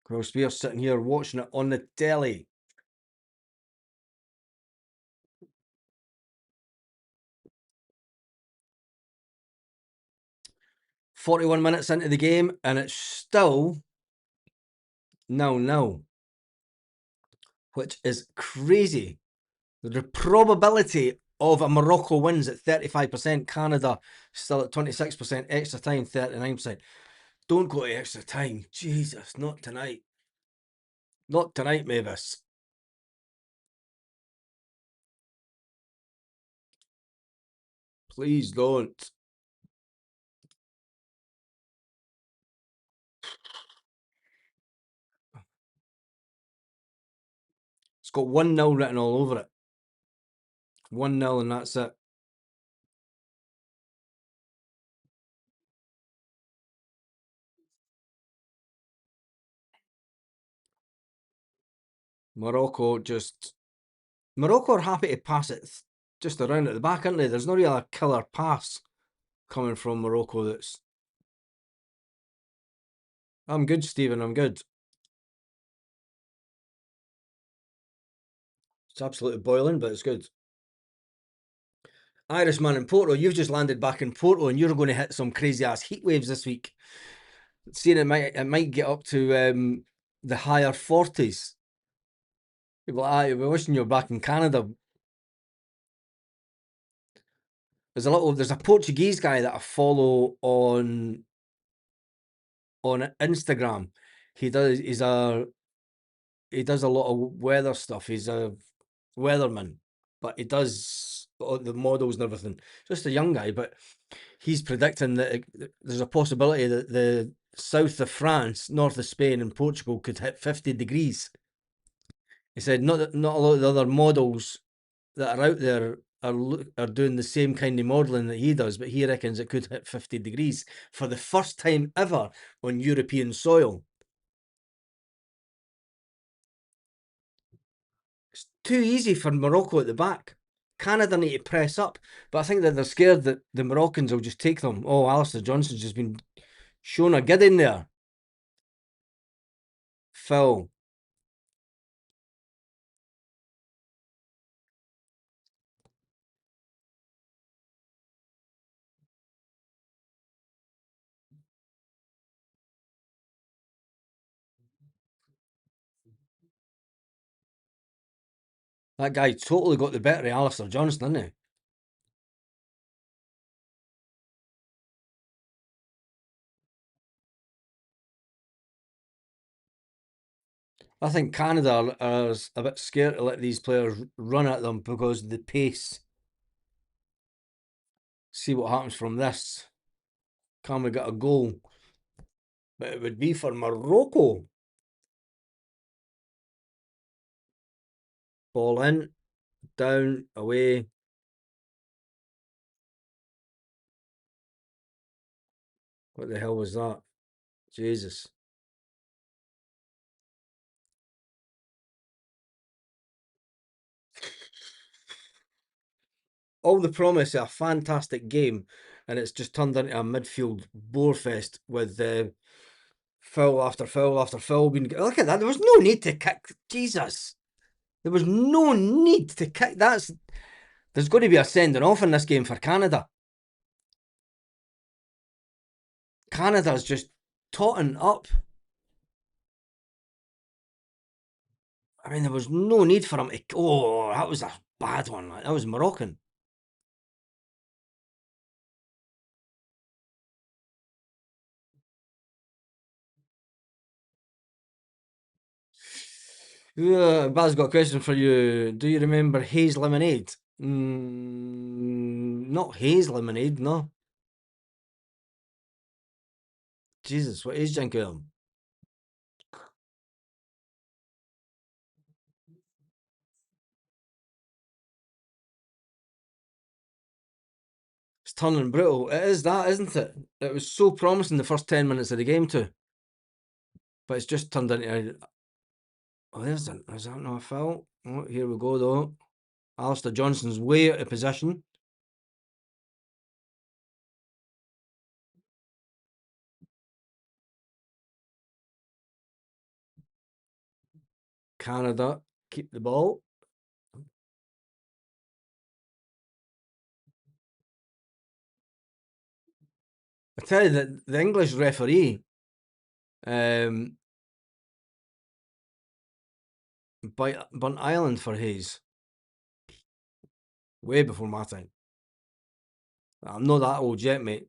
Of course, we are sitting here watching it on the telly. "41 minutes into the game, and it's still 0-0, which is crazy. The probability of a Morocco wins at 35%, Canada still at 26%, extra time 39%. Don't go to extra time. Jesus, not tonight. Not tonight, Mavis. Please don't. It's got 1-0 written all over it. 1-0 and that's it. Morocco are happy to pass it just around at the back, aren't they? There's no real killer pass coming from Morocco that's... I'm good, Stephen, I'm good. It's absolutely boiling, but it's good. Irishman in Porto, you've just landed back in Porto and you're going to hit some crazy ass heat waves this week. Seeing it might get up to the higher 40s. People, we're wishing you're back in Canada. There's a Portuguese guy that I follow on Instagram. He does a lot of weather stuff. He's a weatherman, but he does the models and everything. Just a young guy, but he's predicting that there's a possibility that the south of France, north of Spain, and Portugal could hit 50 degrees. He said not a lot of the other models that are out there are doing the same kind of modelling that he does, but he reckons it could hit 50 degrees for the first time ever on European soil. It's too easy for Morocco at the back. Canada need to press up, but I think that they're scared that the Moroccans will just take them. Oh, Alistair Johnson's just been shown a good in there. Phil. That guy totally got the better of Alistair Johnson, didn't he? I think Canada are a bit scared to let these players run at them because of the pace. See what happens from this. Can we get a goal? But it would be for Morocco. Ball in, down, away. What the hell was that? Jesus. All the promise of a fantastic game, and it's just turned into a midfield bore fest with Foul after foul after foul. Look at that. There was no need to kick. Jesus. There was no need to kick. There's going to be a sending off in this game for Canada. Canada's just totting up. I mean, there was no need for him to. Oh, that was a bad one. That was Moroccan. Baz got a question for you. Do you remember Hayes Lemonade? Not Hayes Lemonade, no. Jesus, what is drinking him? It's turning brutal. It is that, isn't it? It was so promising the first 10 minutes of the game too. But it's just turned into... Oh, is that not a foul? Oh, here we go though. Alistair Johnson's way out of position. Canada keep the ball. I tell you that the English referee burnt Ireland for Hayes. Way before my time. I'm not that old yet, mate.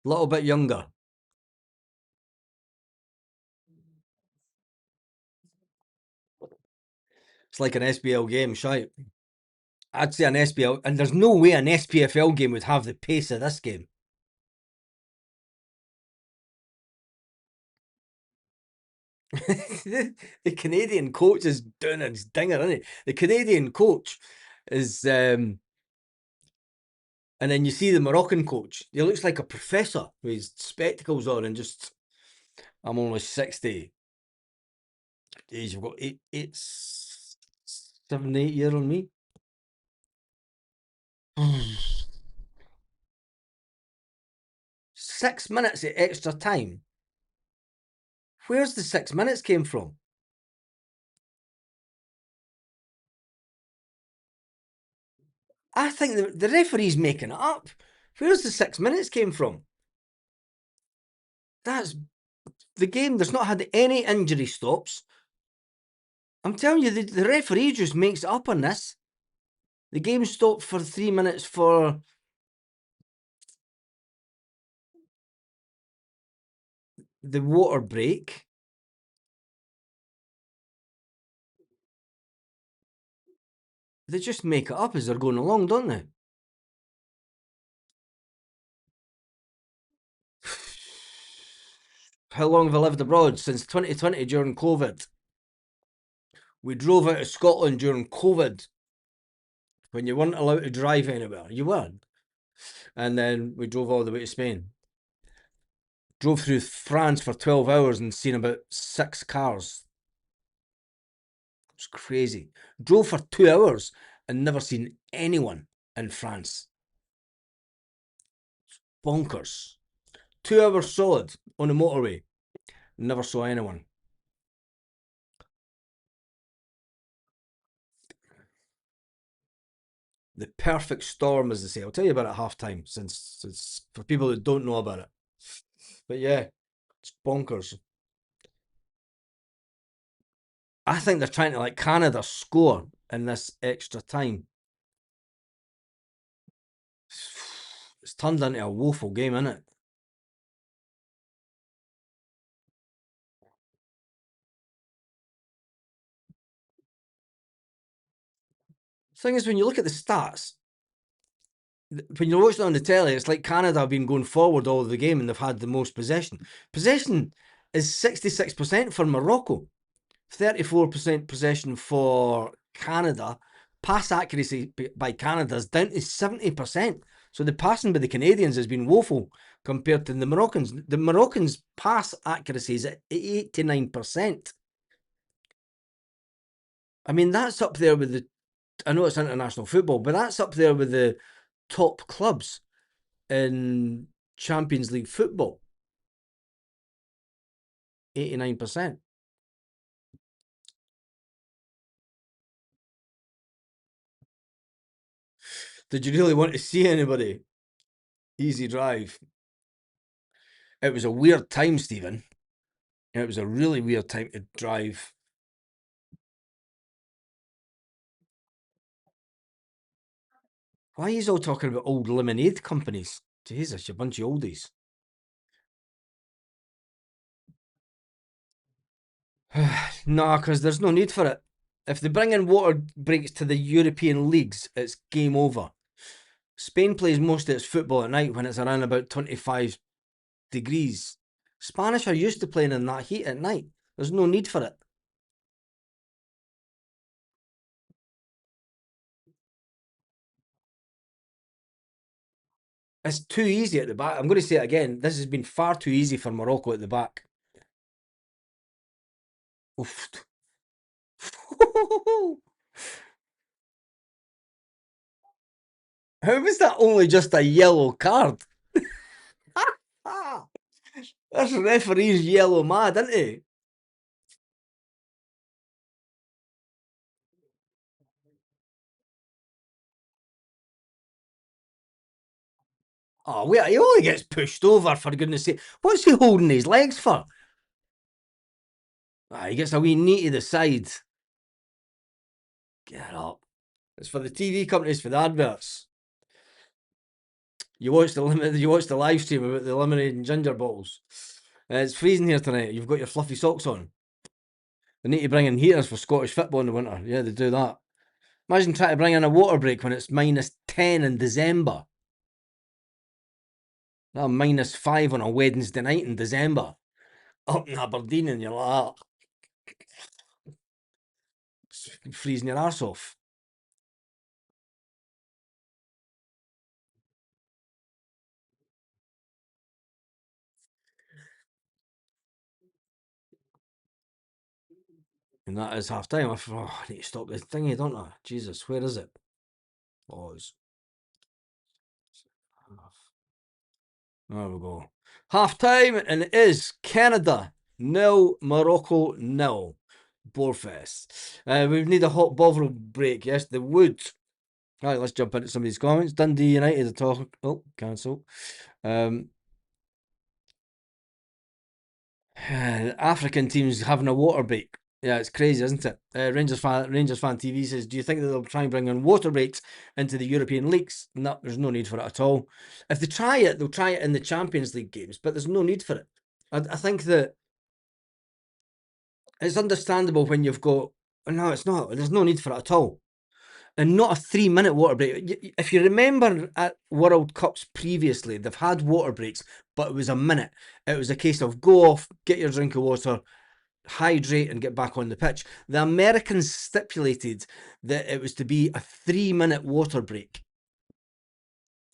A little bit younger. It's like an SBL game, shite. I'd say an SBL, and there's no way an SPFL game would have the pace of this game. The Canadian coach is doing his dinger, isn't he? The Canadian coach is, and then you see the Moroccan coach. He looks like a professor with his spectacles on and just. I'm only 60. Jeez, you've got 7, 8 years on me. 6 minutes of extra time. Where's the 6 minutes came from? I think the referee's making it up. Where's the 6 minutes came from? That's the game. There's not had any injury stops. I'm telling you, the referee just makes it up on this. The game stopped for 3 minutes for the water break. They just make it up as they're going along, don't they? How long have I lived abroad? Since 2020 during COVID. We drove out of Scotland during COVID when you weren't allowed to drive anywhere. You weren't. And then we drove all the way to Spain. Drove through France for 12 hours and seen about 6 cars. It's crazy. Drove for 2 hours and never seen anyone in France. It's bonkers. 2 hours solid on the motorway. Never saw anyone. The perfect storm, as they say. I'll tell you about it at half time, since for people that don't know about it. But yeah, it's bonkers. I think they're trying to like Canada score in this extra time. It's turned into a woeful game, isn't it? Thing is, when you look at the stats, when you're watching it on the telly, it's like Canada have been going forward all of the game and they've had the most possession. Possession is 66% for Morocco, 34% possession for Canada. Pass accuracy by Canada is down to 70%. So the passing by the Canadians has been woeful compared to the Moroccans. The Moroccans' pass accuracy is at 89%. I mean, that's up there with the. I know it's international football, but that's up there with the top clubs in Champions League football. 89%. Did you really want to see anybody? Easy drive. It was a weird time, Stephen. It was a really weird time to drive. Why are you all talking about old lemonade companies? Jesus, you bunch of oldies. Nah, because there's no need for it. If they bring in water breaks to the European leagues, it's game over. Spain plays most of its football at night when it's around about 25 degrees. Spanish are used to playing in that heat at night. There's no need for it. It's too easy at the back. I'm going to say it again. This has been far too easy for Morocco at the back. Oof. How was that only just a yellow card? This referee's yellow mad, isn't he? Oh, wait, he only gets pushed over, for goodness sake. What's he holding his legs for? Ah, he gets a wee knee to the side. Get up. It's for the TV companies, for the adverts. You watch the live stream about the lemonade and ginger bottles. It's freezing here tonight. You've got your fluffy socks on. They need to bring in heaters for Scottish football in the winter. Yeah, they do that. Imagine trying to bring in a water break when it's -10 in December. No, -5 on a Wednesday night in December. Up in Aberdeen and you're like, freezing your arse off. And that is half time. I need to stop this thingy, don't I? Jesus, where is it? Oh, it's there we go. Half time, and it is Canada nil, Morocco nil. Borefest. We need a hot Bovril break. Yes, they would. All right, let's jump into some of these comments. Dundee United are talking. Oh, cancel. African teams having a water break. Yeah, it's crazy, isn't it? Rangers fan TV says, "Do you think that they'll try and bring in water breaks into the European leagues?" No, there's no need for it at all. If they try it, they'll try it in the Champions League games, but there's no need for it. I think that it's understandable when you've got. No, it's not. There's no need for it at all. And not a 3-minute water break. If you remember at World Cups previously, they've had water breaks, but it was a minute. It was a case of go off, get your drink of water, hydrate, and get back on the pitch. The Americans stipulated that it was to be a 3-minute water break.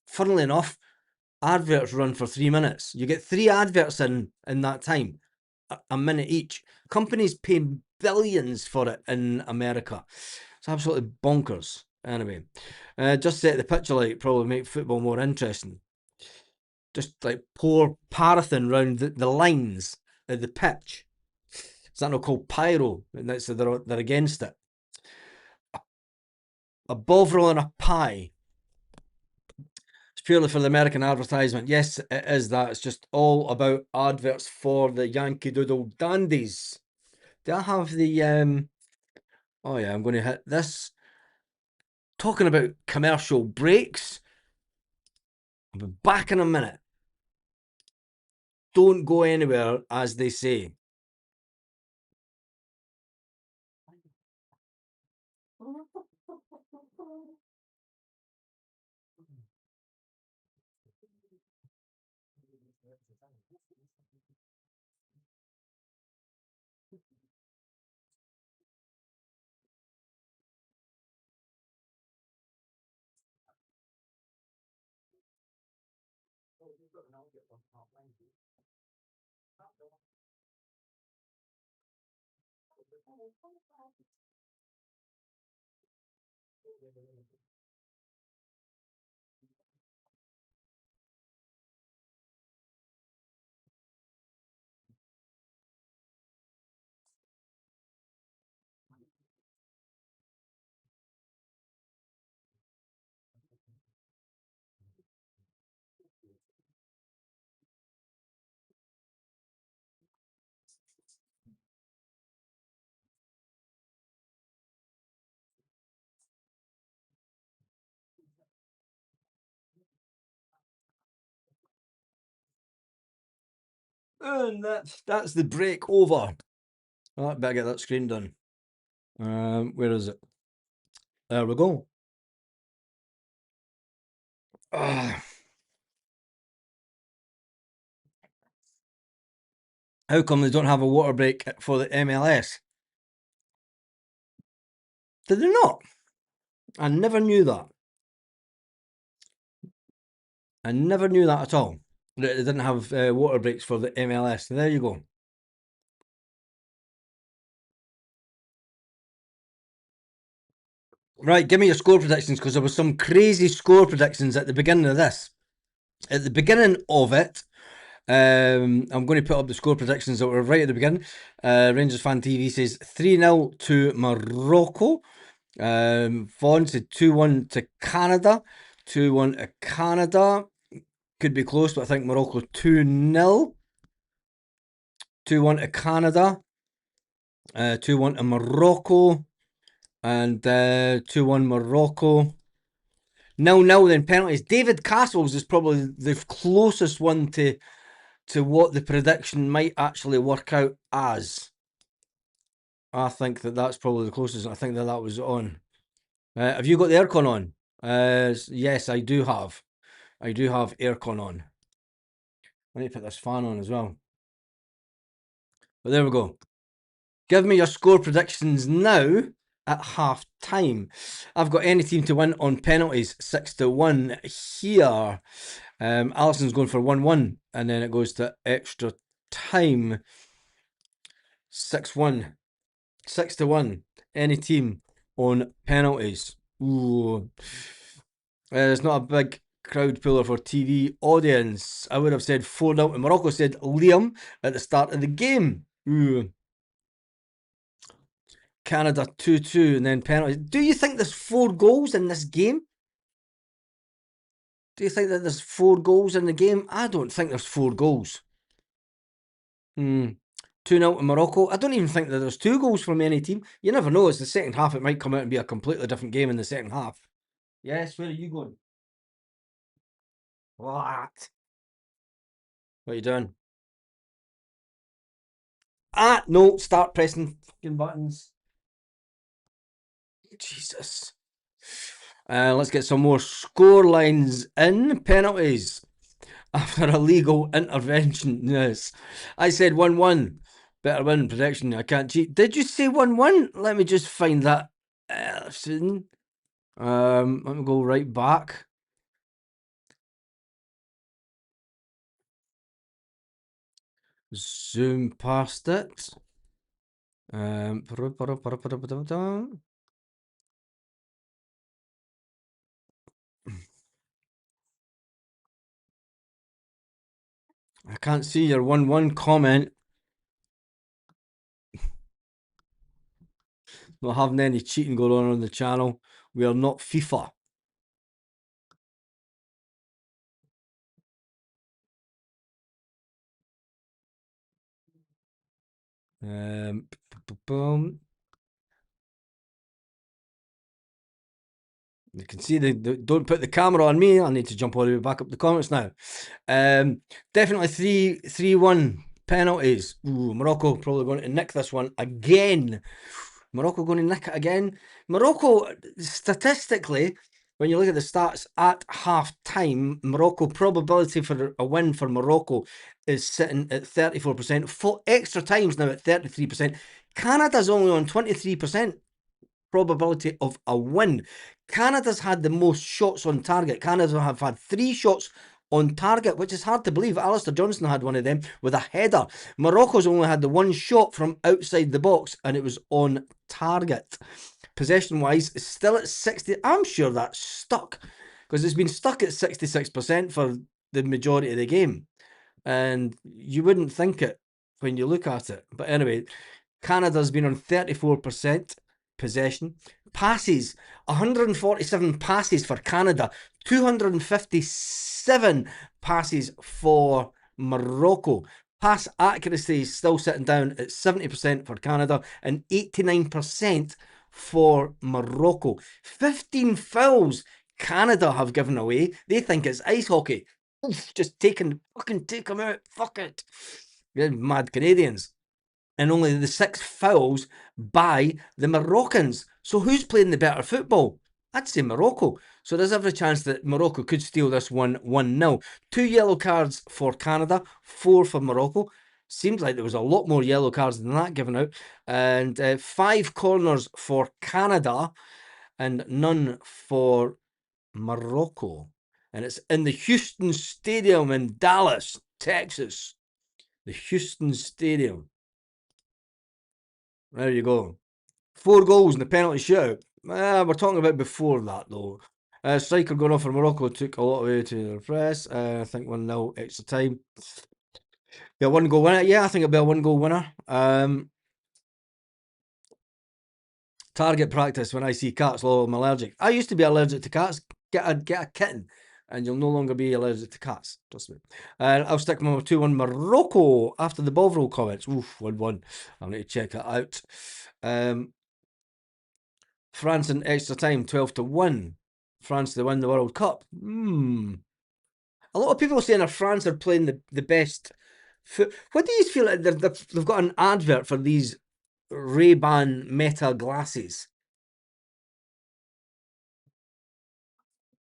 Funnily enough, adverts run for 3 minutes. You get 3 adverts in that time, a minute each. Companies pay billions for it in America. It's absolutely bonkers. Anyway, just set the picture light, probably make football more interesting. Just like pour paraffin round the lines of the pitch. Is that not called pyro? And they're against it. A bovril and a pie. It's purely for the American advertisement. Yes, it is that. It's just all about adverts for the Yankee Doodle Dandies. Do I have the oh yeah, I'm going to hit this. Talking about commercial breaks. I'll be back in a minute. Don't go anywhere, as they say. And that's the break over. Oh, better get that screen done. Where is it? There we go. Ah, how come they don't have a water break for the MLS? Did they not? I never knew that. I never knew that at all. That they didn't have water breaks for the MLS. There you go. Right, give me your score predictions because there was some crazy score predictions at the beginning of this. At the beginning of it, I'm going to put up the score predictions that were right at the beginning. Rangers Fan TV says 3-0 to Morocco. Vaughan said 2-1 to Canada. 2-1 to Canada. Could be close, but I think Morocco 2-0. 2-1 to Canada. 2-1 to Morocco. And 2-1 Morocco. 0-0 then penalties. David Castles is probably the closest one to what the prediction might actually work out as. I think that's probably the closest. I think that was on. Have you got the aircon on? Yes, I do have. I do have aircon on. I need to put this fan on as well. But there we go. Give me your score predictions now at half time. I've got any team to win on penalties, 6-1 here. Allison's going for 1-1, and then it goes to extra time. 6-1. 6-1. Any team on penalties. Ooh. It's not a big crowd puller for TV audience. I would have said 4-0 to Morocco, said Liam at the start of the game. Ooh. Canada 2-2 and then penalties. Do you think there's 4 goals in this game? Do you think that there's 4 goals in the game? I don't think there's 4 goals. 2-0 to Morocco. I don't even think that there's 2 goals from any team. You never know. It's the second half. It might come out and be a completely different game in the second half. Yes, where are you going? What? What are you doing? No, start pressing fucking buttons. Jesus. Let's get some more score lines in. Penalties. After a legal intervention. Yes. I said 1-1. Better win prediction. I can't cheat. Did you say 1-1? Let me just find that. Let me go right back. Zoom past it. I can't see your 1-1 comment. Not having any cheating going on the channel. We are not FIFA. Boom. You can see don't put the camera on me. I need to jump all the way back up the comments now. Definitely 3-1 penalties. Ooh, Morocco probably going to nick this one again. Morocco going to nick it again. Morocco, statistically, when you look at the stats at half time, Morocco probability for a win for Morocco is sitting at 34%. For extra times now at 33%. Canada's only on 23% probability of a win. Canada's had the most shots on target. Canada have had 3 shots on target, which is hard to believe. Alistair Johnston had one of them with a header. Morocco's only had the 1 shot from outside the box, and it was on target. Possession-wise, it's still at 60. I'm sure that's stuck, because it's been stuck at 66% for the majority of the game. And you wouldn't think it when you look at it. But anyway, Canada's been on 34% possession. Passes, 147 passes for Canada, 257 passes for Morocco. Pass accuracy is still sitting down at 70% for Canada and 89% for Morocco. 15 fouls Canada have given away. They think it's ice hockey. Just fucking take them out. Fuck it. They're mad Canadians. And only the 6 fouls by the Moroccans. So who's playing the better football? I'd say Morocco. So there's every chance that Morocco could steal this one 1-0. 2 yellow cards for Canada, 4 for Morocco. Seems like there was a lot more yellow cards than that given out. And 5 corners for Canada and none for Morocco. And it's in the Houston Stadium in Dallas, Texas. The Houston Stadium. There you go. 4 goals in the penalty shootout. We're talking about before that, though. Striker going off for Morocco took a lot away to the press. I think 1-0 extra time. Be a 1 goal winner. Yeah, I think it'll be a 1 goal winner. Target practice when I see cats. Oh, I'm allergic. I used to be allergic to cats. Get a kitten, and you'll no longer be allergic to cats. Trust me. I'll stick my 2-1 Morocco after the Bovril comments. Oof, 1-1. I'll need to check that out. France in extra time, 12-1. France to win the World Cup. A lot of people are saying that France are playing the best. What do you feel like they've got an advert for these Ray-Ban Meta glasses?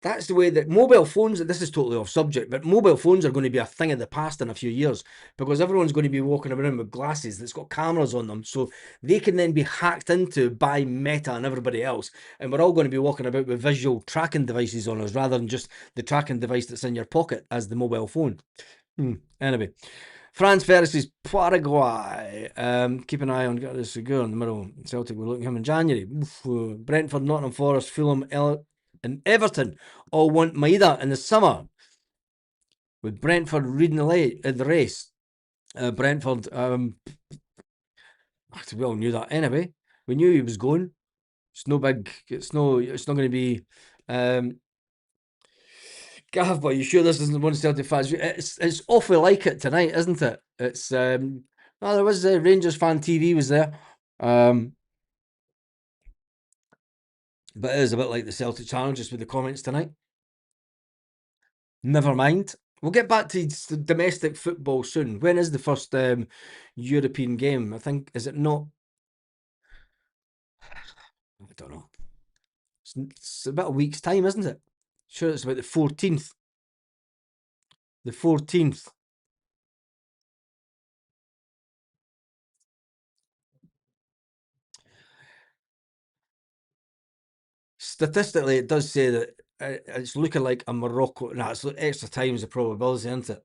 That's the way that mobile phones, this is totally off subject, but mobile phones are going to be a thing of the past in a few years because everyone's going to be walking around with glasses that's got cameras on them. So they can then be hacked into by Meta and everybody else. And we're all going to be walking about with visual tracking devices on us rather than just the tracking device that's in your pocket as the mobile phone. Anyway, France versus Paraguay. Keep an eye on this Segura in the middle. Celtic will look at him in January. Brentford, Nottingham Forest, Fulham, and Everton all want Maeda in the summer. With Brentford reading the race. Brentford, we all knew that anyway. We knew he was going. It's no big. It's not going to be. Gav, are you sure this isn't the one Celtic fans? It's awfully like it tonight, isn't it? It's well, there was Rangers fan TV was there, but it is a bit like the Celtic challenge just with the comments tonight. Never mind. We'll get back to domestic football soon. When is the first European game? I think, is it not? I don't know. It's about a week's time, isn't it? Sure, it's about the 14th. The 14th. Statistically, it does say that it's looking like a Morocco. No, it's extra time is the probability, isn't it?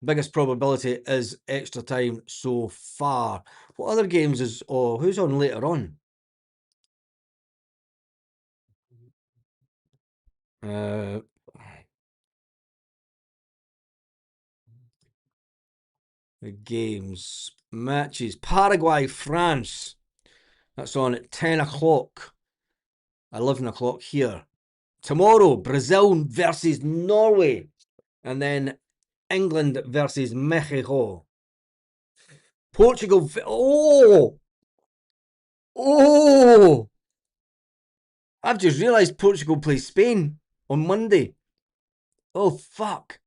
Biggest probability is extra time so far. What other games is? Oh, who's on later on? Uh, the games, matches. Paraguay, France. That's on at 10 o'clock. 11 o'clock here. Tomorrow, Brazil versus Norway. And then England versus Mexico. Portugal. Oh! I've just realised Portugal plays Spain on Monday. Oh, fuck.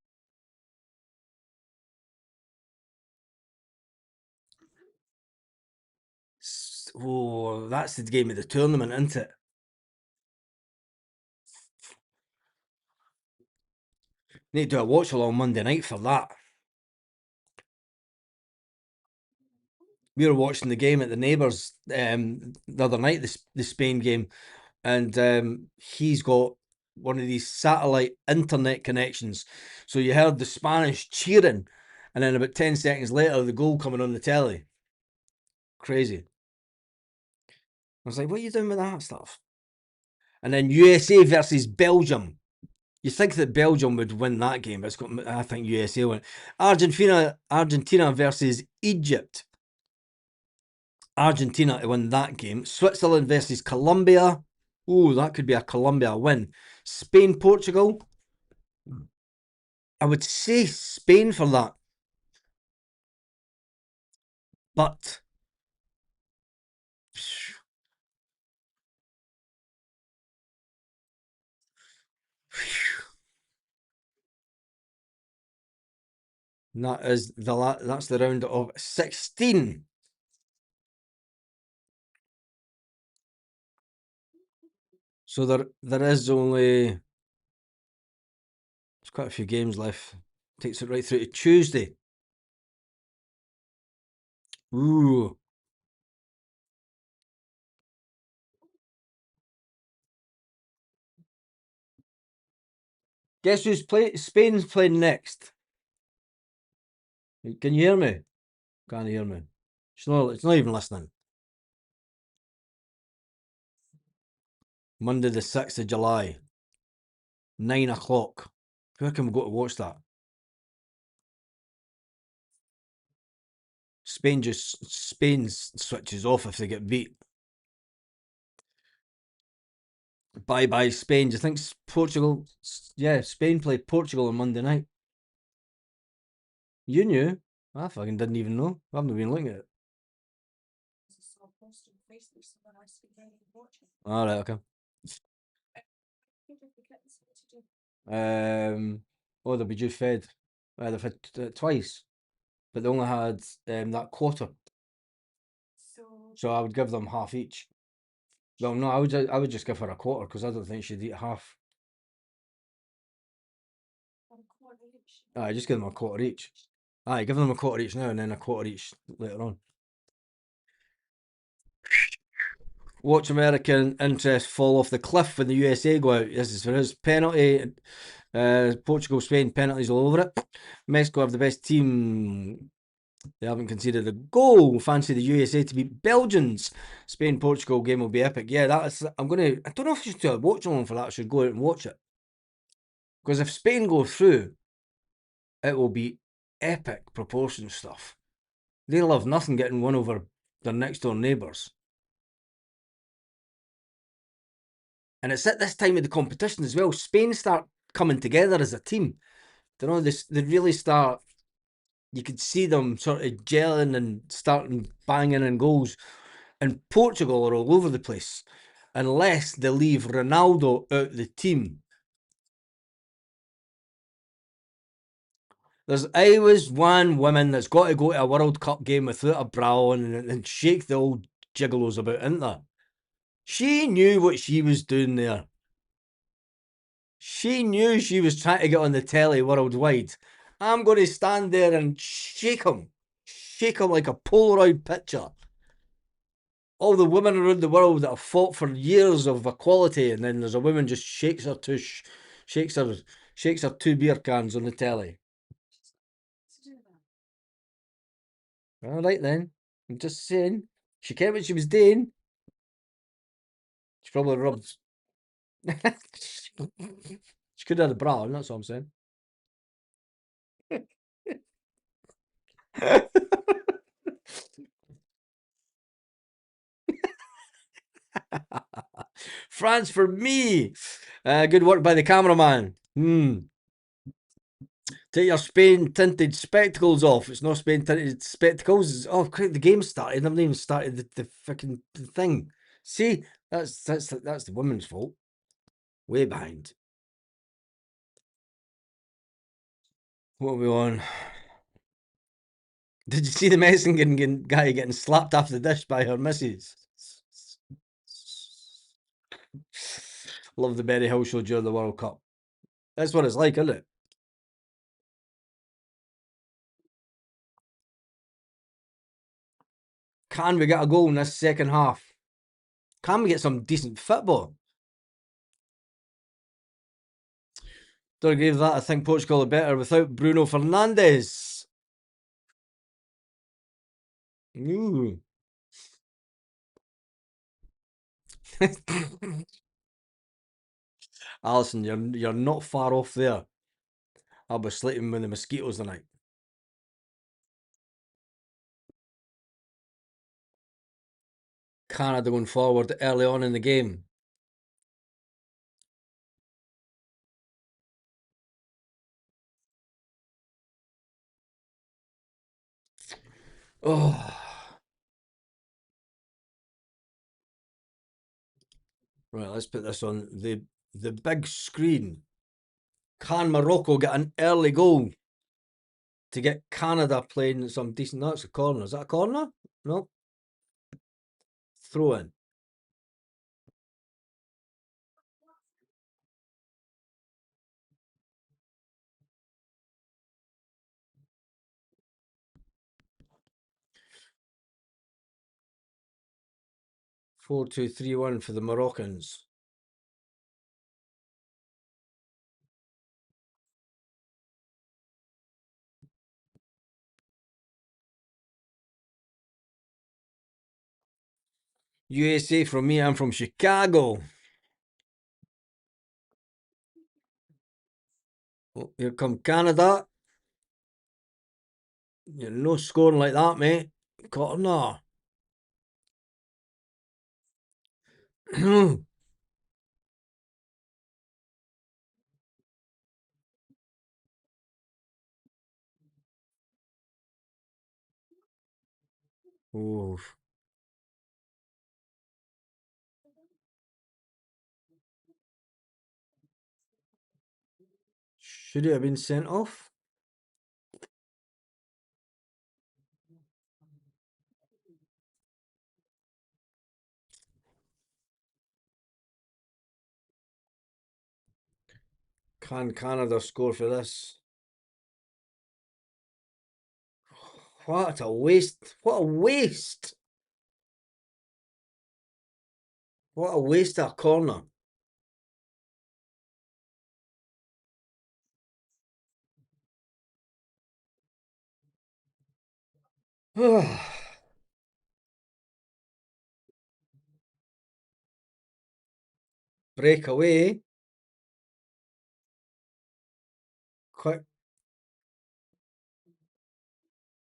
Oh, that's the game of the tournament, isn't it? Need to do a watch along Monday night for that. We were watching the game at the neighbours the other night, the Spain game, and he's got one of these satellite internet connections. So you heard the Spanish cheering, and then about 10 seconds later, the goal coming on the telly. Crazy. I was like, what are you doing with that stuff? And then USA versus Belgium. You think that Belgium would win that game, but I think USA win. Argentina versus Egypt. Argentina to win that game. Switzerland versus Colombia. Oh, that could be a Colombia win. Spain, Portugal. I would say Spain for that. But And that is that's the round of 16. So there is only there's quite a few games left. Takes it right through to Tuesday. Ooh. Guess who's Spain's playing next? Can you hear me? Can't hear me. It's not even listening. Monday the 6th of July. 9 o'clock. Where can we go to watch that? Spain switches off if they get beat. Bye bye Spain. Do you think Portugal? Yeah, Spain played Portugal on Monday night. You knew? I fucking didn't even know. I haven't been looking at it. All right, okay. Oh, they'll be due fed. They've had twice, but they only had that quarter. So I would give them half each. Well, no, I would just give her a quarter because I don't think she'd eat half. Aye, just give them a quarter each. Aye, give them a quarter each now and then a quarter each later on. Watch American interest fall off the cliff when the USA go out. This is for his penalty. Portugal, Spain, penalties all over it. Mexico have the best team. They haven't conceded a goal. Fancy the USA to beat Belgians. Spain, Portugal game will be epic. Yeah, that's. I don't know if I should watch along for that. I should go out and watch it. Because if Spain go through, it will be epic proportion stuff. They'll have nothing getting one over their next door neighbours. And it's at this time of the competition as well. Spain start coming together as a team. They really start. You could see them sort of gelling and starting banging in goals. And Portugal are all over the place, unless they leave Ronaldo out the team. There's always one woman that's got to go to a World Cup game without a bra on and shake the old gigolos about, isn't there? She knew what she was doing there. She knew she was trying to get on the telly worldwide. I'm going to stand there and shake him. Shake him like a Polaroid picture. All the women around the world that have fought for years of equality, and then there's a woman just shakes her two beer cans on the telly. All right then, I'm just saying. She kept what she was doing. She probably rubbed. She could have had a bra on. That's what I'm saying. France for me. Good work by the cameraman. Take your Spain tinted spectacles off. It's not Spain tinted spectacles. Oh, the game started. I haven't even started the fucking thing. See, that's the woman's fault. Way behind. What are we on? Did you see the Mexican guy getting slapped off the dish by her missus? Love the Berry Hill show during the World Cup. That's what it's like, isn't it? Can we get a goal in this second half? Can we get some decent football? Don't give that. I think Portugal are better without Bruno Fernandes. Ooh. Alison, you're not far off there. I'll be sleeping with the mosquitoes tonight. Canada going forward early on in the game. Oh. Right, let's put this on the big screen. Can Morocco get an early goal? to get Canada playing some decent. That's a corner. Is that a corner? No. Throw in. Four, two, three, one for the Moroccans. USA from me. I'm from Chicago. Oh, here come Canada. You're no scoring like that, mate. Corner. Oh, should it have been sent off? Can Canada score for this? What a waste. What a waste. What a waste of a corner. Breakaway. Quick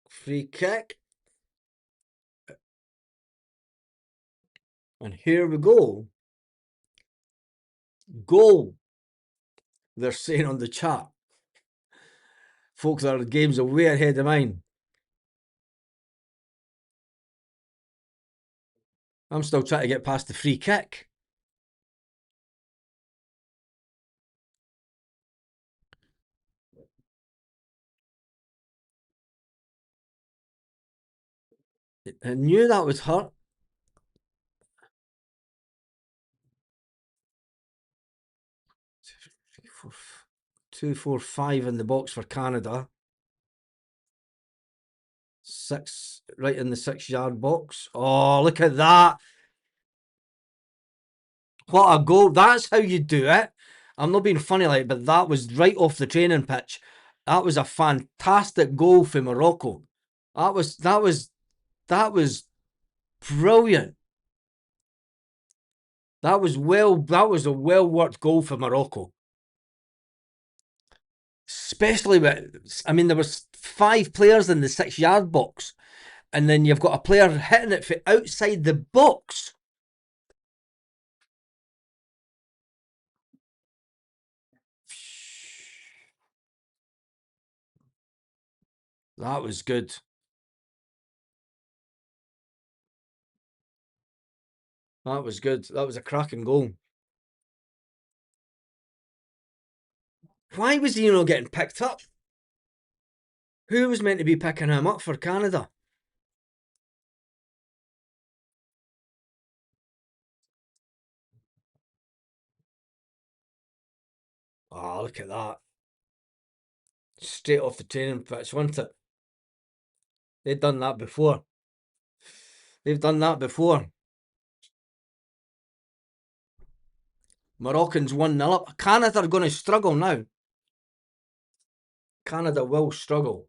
free kick. And here we go. Goal. They're saying on the chat. Folks, our games are way ahead of mine. I'm still trying to get past the free kick. I knew that was hurt. 2-4-5 in the box for Canada. 6 right in the 6-yard box. Oh, look at that. What a goal. That's how you do it. I'm not being funny like, but that was right off the training pitch. That was a fantastic goal for Morocco. That was brilliant. That was a well worked goal for Morocco. Especially with, I mean, there was 5 players in the 6-yard box, and then you've got a player hitting it for outside the box. That was good. That was good. That was a cracking goal. Why was he not getting picked up? Who was meant to be picking him up for Canada? Oh, look at that. Straight off the training pitch, wasn't it? They've done that before. They've done that before. Moroccans 1-0 up. Canada are going to struggle now. Canada will struggle.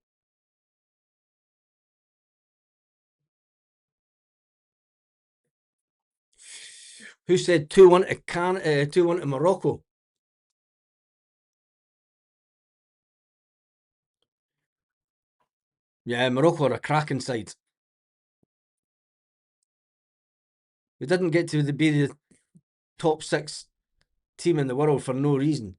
Who said 2-1 to 2-1 to Morocco? Yeah, Morocco are a cracking side. They didn't get to be the top 6 team in the world for no reason.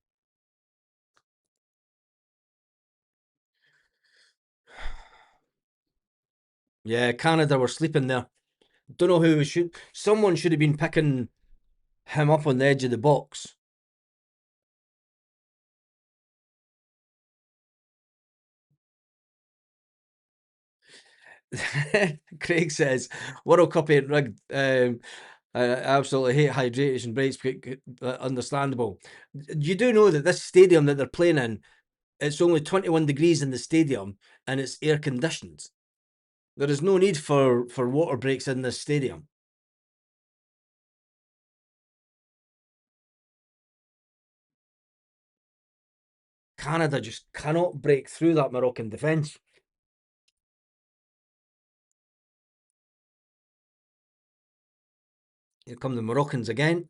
Yeah, Canada were sleeping there. Don't know who should. Someone should have been picking him up on the edge of the box. Craig says World Cup ain't rigged. I absolutely hate hydration breaks. Understandable. You do know that this stadium that they're playing in, it's only 21 degrees in the stadium and it's air conditioned. There is no need for water breaks in this stadium. Canada just cannot break through that Moroccan defence. Here come the Moroccans again.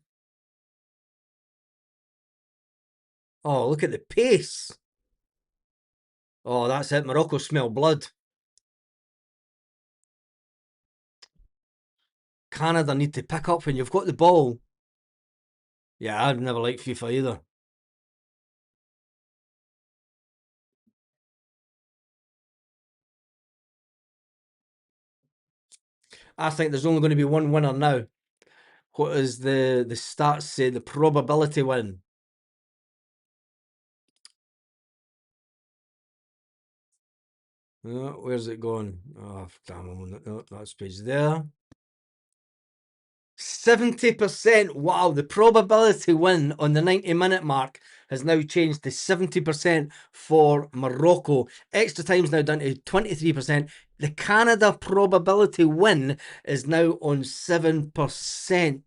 Oh, look at the pace. Oh, that's it. Morocco smell blood. Canada need to pick up when you've got the ball. Yeah, I've never liked FIFA either. I think there's only going to be one winner now. What is the stats say? The probability win. Where's it going? Oh, damn, I'm on that page there. 70%. Wow, the probability win on the 90-minute mark has now changed to 70% for Morocco. Extra time's now down to 23%. The Canada probability win is now on 7%.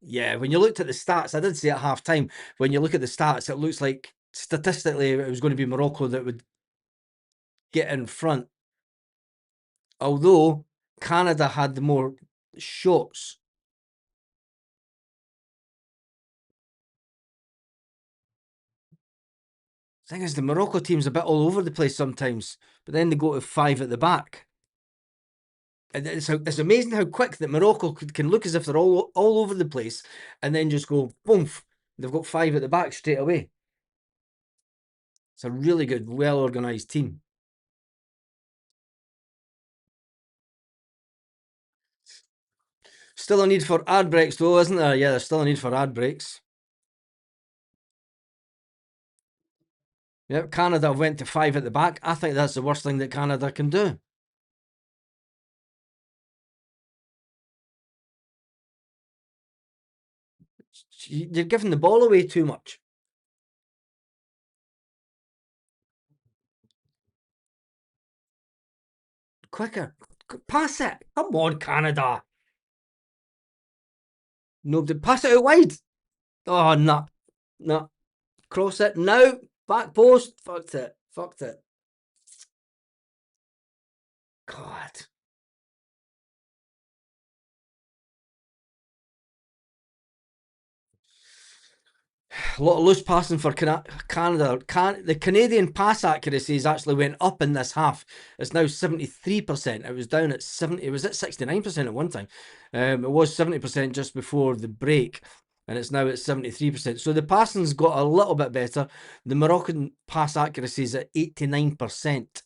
Yeah, when you looked at the stats, I did say at half time, when you look at the stats, it looks like statistically it was going to be Morocco that would get in front. Although Canada had the more shots. Thing is, the Morocco team's a bit all over the place sometimes, but then they go to five at the back. And it's amazing how quick that Morocco can look as if they're all over the place and then just go, boom, they've got five at the back straight away. It's a really good, well-organised team. Still a need for ad breaks, though, isn't there? Yeah, there's still a need for ad breaks. Yep, Canada went to five at the back. I think that's the worst thing that Canada can do. You're giving the ball away too much. Quicker. Pass it. Come on, Canada. Nobody. Pass it out wide. Oh, no. No. Cross it. No. Back post. Fucked it. Fucked it. God. A lot of loose passing for Canada. The Canadian pass accuracy has actually went up in this half. It's now 73%. It was down at 70. It was at 69% at one time. It was 70% just before the break, and it's now at 73%. So the passing's got a little bit better. The Moroccan pass accuracy is at 89%.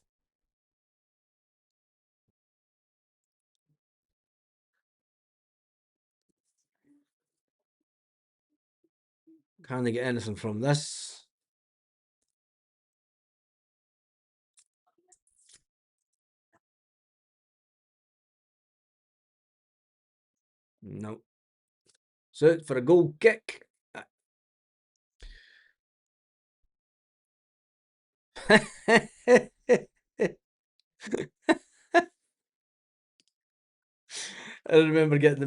Can they get anything from this? No. So for a goal kick. I remember getting the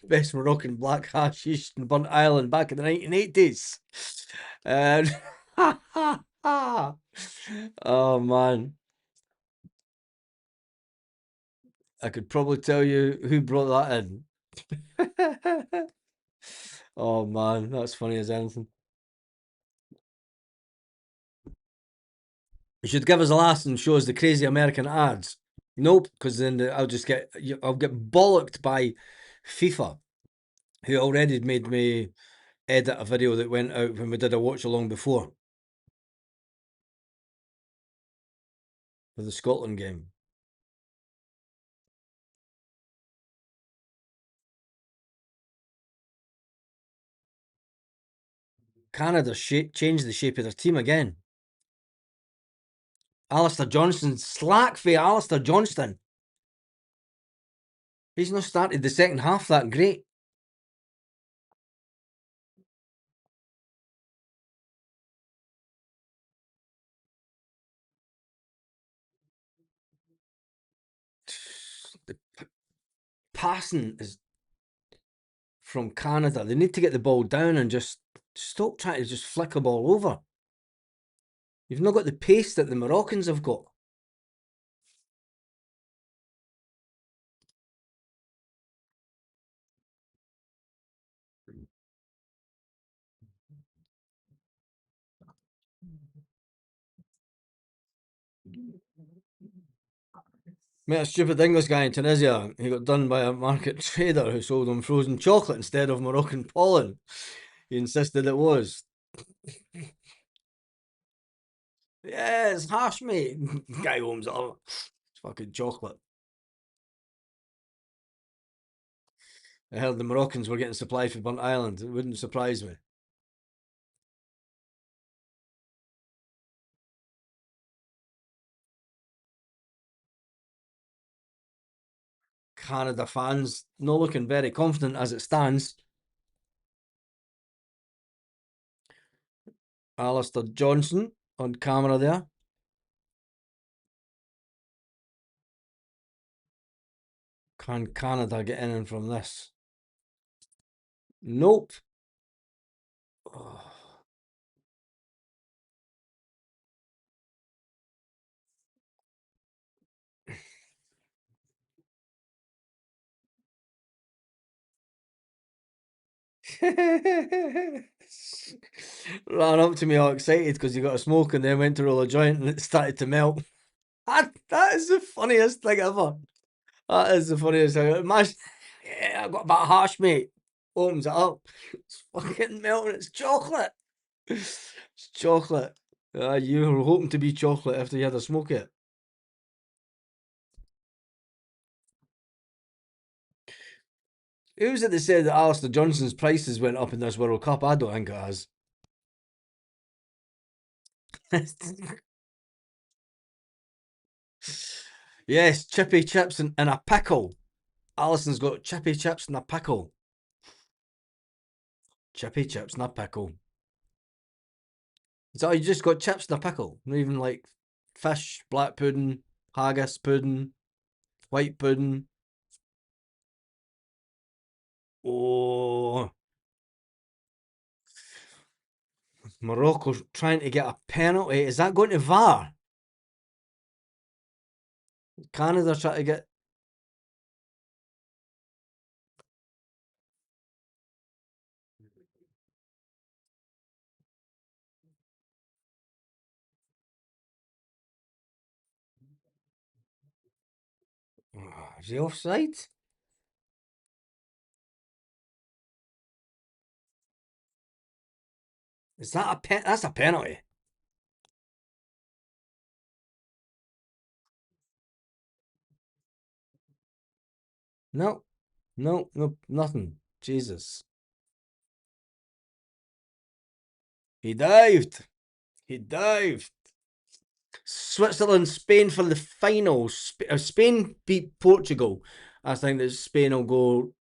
best Moroccan black hashish in Burnt Island back in the 1980s. And oh man, I could probably tell you who brought that in. Oh man, that's funny as anything. You should give us a last and show us the crazy American ads. Nope, because then I'll get bollocked by FIFA, who already made me edit a video that went out when we did a watch along before for the Scotland game. Canada changed the shape of their team again. Alistair Johnston, slack for Alistair Johnston. He's not started the second half that great. The passing is from Canada. They need to get the ball down and just stop trying to just flick a ball over. You've not got the pace that the Moroccans have got. Met a stupid English guy in Tunisia. He got done by a market trader who sold him frozen chocolate instead of Moroccan pollen. He insisted it was. Yeah, it's harsh, mate. Guy warms it up. It's fucking chocolate. I heard the Moroccans were getting supplied for Burnt Island. It wouldn't surprise me. Canada fans not looking very confident as it stands. Alistair Johnson on camera there. Can Canada get in from this? Nope. Oh. Ran up to me all excited because he got a smoke and then went to roll a joint and it started to melt. That is the funniest thing ever. That is the funniest thing. Imagine, yeah, I got a bit of hash, mate. Opens it up. It's fucking melting. It's chocolate. It's chocolate. You were hoping to be chocolate after you had a smoke it. Who was it that said that Alistair Johnson's prices went up in this World Cup? I don't think it has. Yes, chippy chips and a pickle. Alison's got chippy chips and a pickle. Chippy chips and a pickle. So you just got chips and a pickle? Not even like fish, black pudding, haggis pudding, white pudding. Oh, Morocco trying to get a penalty. Is that going to VAR? Canada trying to get. Is he offside? Is that a That's a penalty. No, no, no, nothing. Jesus. He dived. He dived. Switzerland, Spain for the final. Spain beat Portugal. I think that Spain will go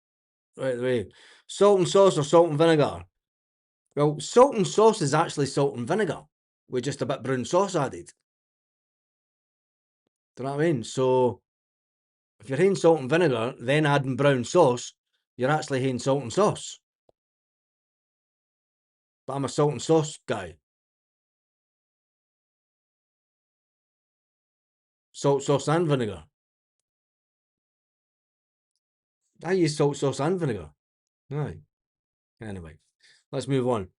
right away. Salt and sauce or salt and vinegar? Well, salt and sauce is actually salt and vinegar with just a bit brown sauce added. Do you know what I mean? So if you're having salt and vinegar, then adding brown sauce, you're actually having salt and sauce. But I'm a salt and sauce guy. Salt sauce and vinegar. I use salt sauce and vinegar. Right. Anyway, let's move on.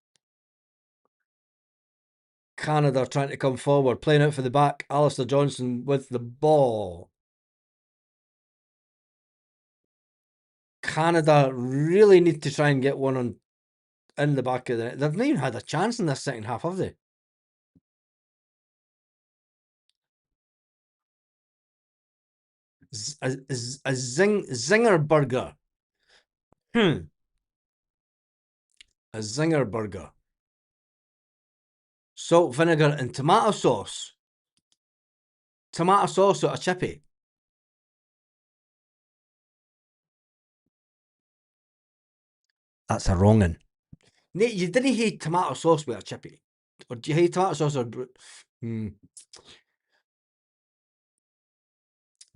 Canada trying to come forward, playing out for the back. Alistair Johnson with the ball. Canada really need to try and get one on in the back of the net. They've not even had a chance in this second half, have they? A zinger burger. A zinger burger. Salt, vinegar, and tomato sauce. Tomato sauce or a chippy? That's a wrong one. Nate, you didn't hate tomato sauce with a chippy. Or do you hate tomato sauce or...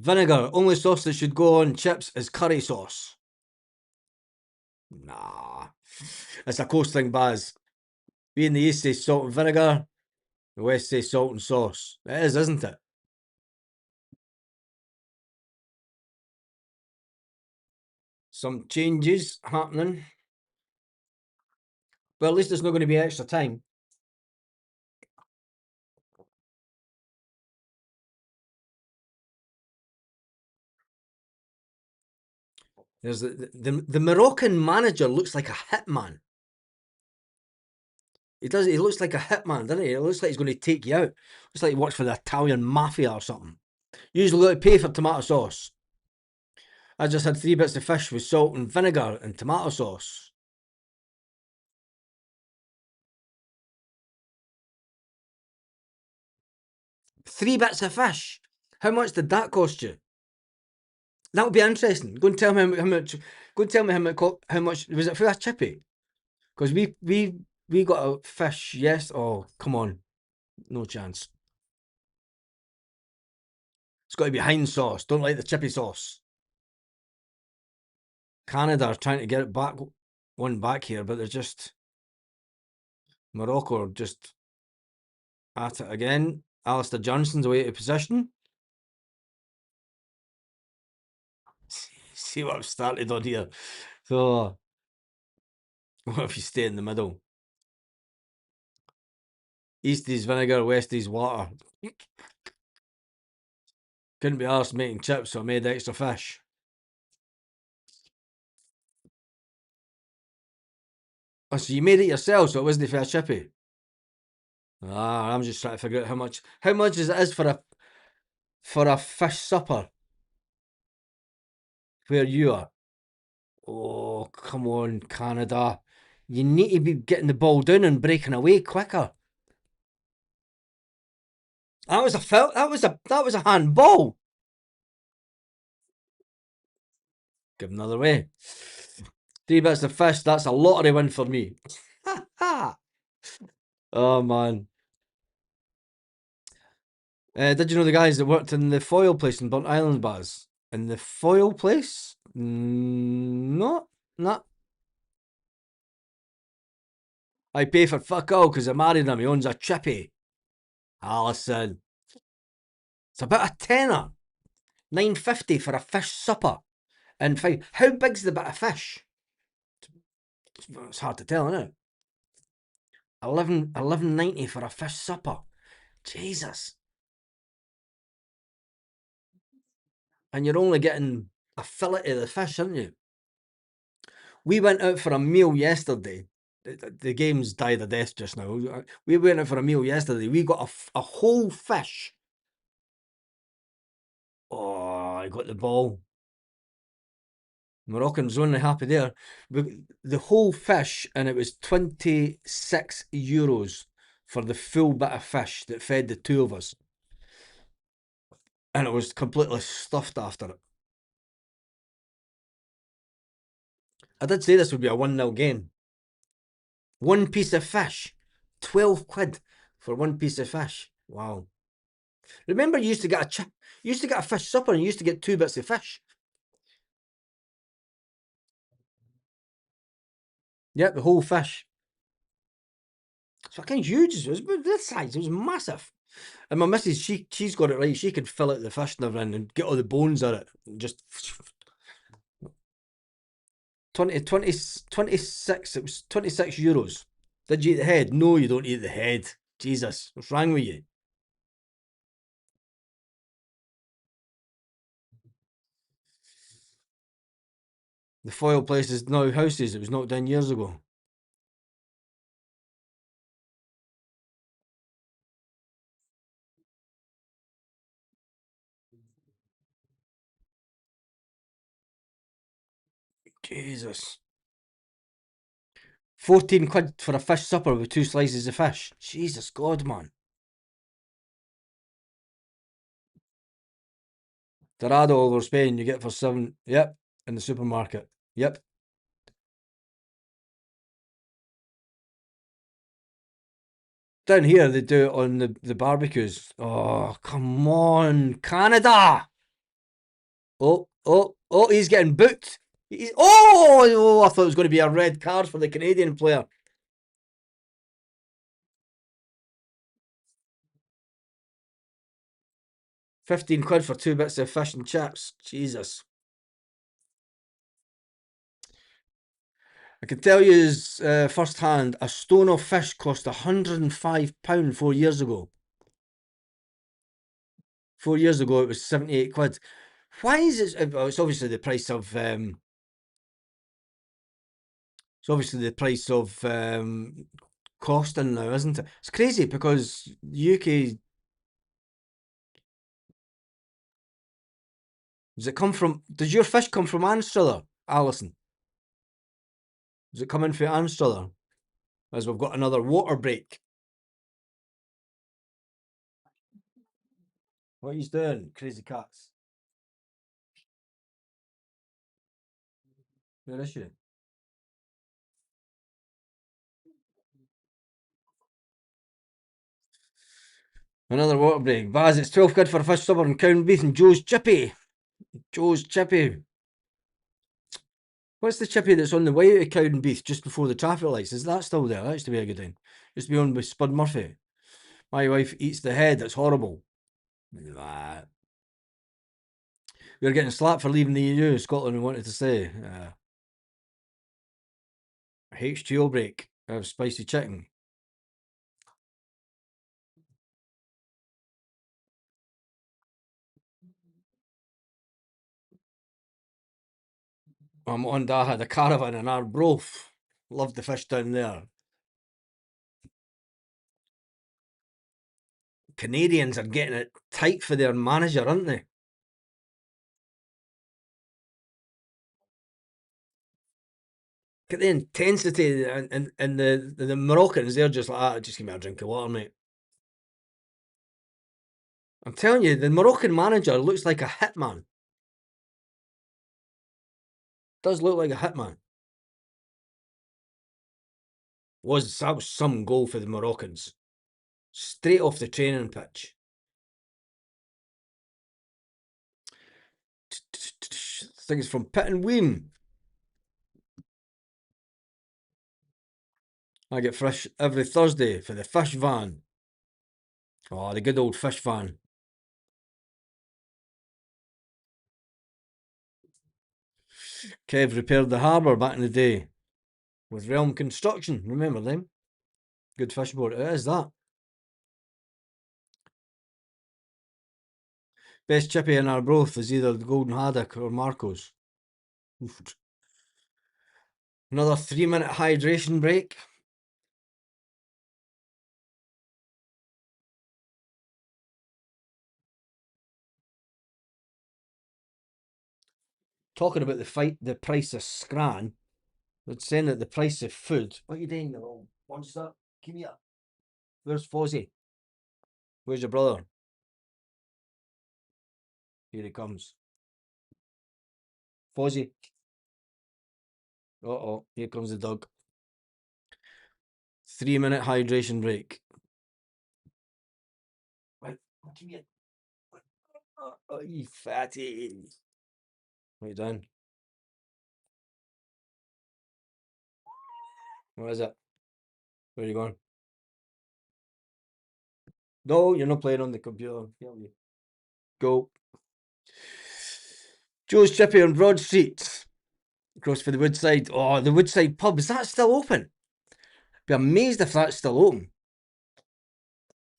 Vinegar. Only sauce that should go on chips is curry sauce. Nah. It's a coast thing, Baz. We in the East say salt and vinegar. The West say salt and sauce. It is, isn't it? Some changes happening. Well, at least there's not going to be extra time. There's the Moroccan manager looks like a hitman. He does. He looks like a hitman, doesn't he? It looks like he's going to take you out. Looks like he works for the Italian mafia or something. Usually got to pay for tomato sauce. I just had 3 bits of fish with salt and vinegar and tomato sauce. Three bits of fish. How much did that cost you? That would be interesting. Go and tell me how much. Go and tell me how much was it for a chippy? Because we got a fish. Yes. Oh, come on. No chance. It's got to be Heinz sauce. Don't like the chippy sauce. Canada are trying to get it back, one back here, but they're just Morocco are just at it again. Alistair Johnston's away to position. See what I've started on here. So, what if you stay in the middle? East is vinegar, west is water. Couldn't be arsed making chips, so I made extra fish. Oh, so you made it yourself, so it wasn't for a chippy. Ah, I'm just trying to figure out how much is it is for a fish supper where you are. Oh, come on, Canada. You need to be getting the ball down and breaking away quicker. That was a foul. That was a handball. Give another way. 3 bits of fish. That's a lottery win for me. Oh man. Did you know the guys that worked in the foil place in Burnt Island, Baz? In the foil place? No, not. I pay for fuck all because I married him. He owns a chippy. Alison. It's about a tenner. $9.50 for a fish supper. And how big's the bit of fish? It's hard to tell, isn't it? $11.90 for a fish supper. Jesus. And you're only getting a fillet of the fish, aren't you? We went out for a meal yesterday. The game's died a death just now. We went out for a meal yesterday. We got a whole fish. Oh, I got the ball. Moroccans only happy there. The whole fish, and it was €26 for the full bit of fish that fed the 2 of us. And it was completely stuffed after it. I did say this would be a 1-0 game. 1 piece of fish. 12 quid for 1 piece of fish. Wow. Remember you used to get a fish supper and you used to get 2 bits of fish. Yeah, the whole fish. It's fucking huge. It was this size. It was massive. And my missus, she's got it right. She could fill out the fish and everything and get all the bones out of it. And just 26. It was €26. Did you eat the head? No, you don't eat the head. Jesus, what's wrong with you? The foil place is now houses. It was knocked down years ago. Jesus. 14 quid for a fish supper with 2 slices of fish. Jesus God, man. Dorado over Spain, you get for 7. Yep, in the supermarket. Yep. Down here, they do it on the barbecues. Oh, come on, Canada! Oh, he's getting booked. I thought it was going to be a red card for the Canadian player. 15 quid for 2 bits of fish and chips. Jesus. I can tell you first hand, a stone of fish cost £105 4 years ago. 4 years ago, it was 78 quid. Why is it? It's obviously the price of. It's obviously the price of costing now, isn't it? It's crazy because UK. Does it come from? Does your fish come from Anstruther, Alison? Does it come in from Anstruther? As we've got another water break. What are you doing, crazy cats? Where is she? Another water break. Baz, it's 12 quid for a fish stubber and cown beef and Joe's Chippy. Joe's Chippy. What's the chippy that's on the way out of Cowden Beef just before the traffic lights? Is that still there? That used to be a good one. Used to be on with Spud Murphy. My wife eats the head. It's horrible. Nah. We're getting slapped for leaving the EU. Scotland wanted to say. HTO break of spicy chicken. I'm on that. Had a caravan in Arbroath. Loved the fish down there. Canadians are getting it tight for their manager, aren't they? Get the intensity and the Moroccans, they're just like, just give me a drink of water, mate. I'm telling you, the Moroccan manager looks like a hitman. Does look like a hitman. That was some goal for the Moroccans. Straight off the training pitch. I think it's from Pitt and Weem. I get fish every Thursday for the fish van. Oh, the good old fish van. Kev repaired the harbour back in the day with Realm Construction. Remember them? Good fish boat. It is that. Best chippy in Arbroath is either the Golden Haddock or Marco's. Another 3-minute hydration break. Talking about the price of scran, it's saying that the price of food. What are you doing, little monster? Give me up. Where's Fozzie? Where's your brother? Here he comes. Fozzie. Uh-oh, here comes the dog. 3-minute hydration break. Right, give me it. Oh, you fatty. What are you doing? What is it? Where are you going? No, you're not playing on the computer. Go. Joe's Chippy on Broad Street. Across for the Woodside. Oh, the Woodside pub. Is that still open? Be amazed if that's still open.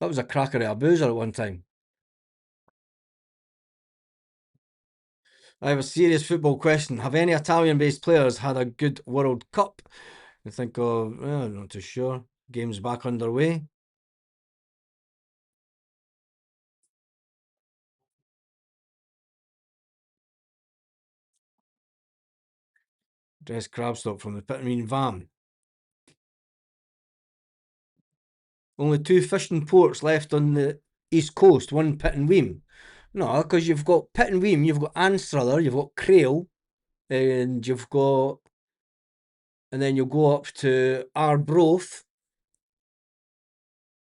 That was a cracker of a boozer at one time. I have a serious football question. Have any Italian-based players had a good World Cup? I think of, I'm not too sure. Game's back underway. Dress Crabstock from the Pittenweem van. Only 2 fishing ports left on the east coast, one Pittenweem. No, because you've got Pitt and Weem, you've got Anstruther, you've got Crail, and you've got, and then you'll go up to Arbroath.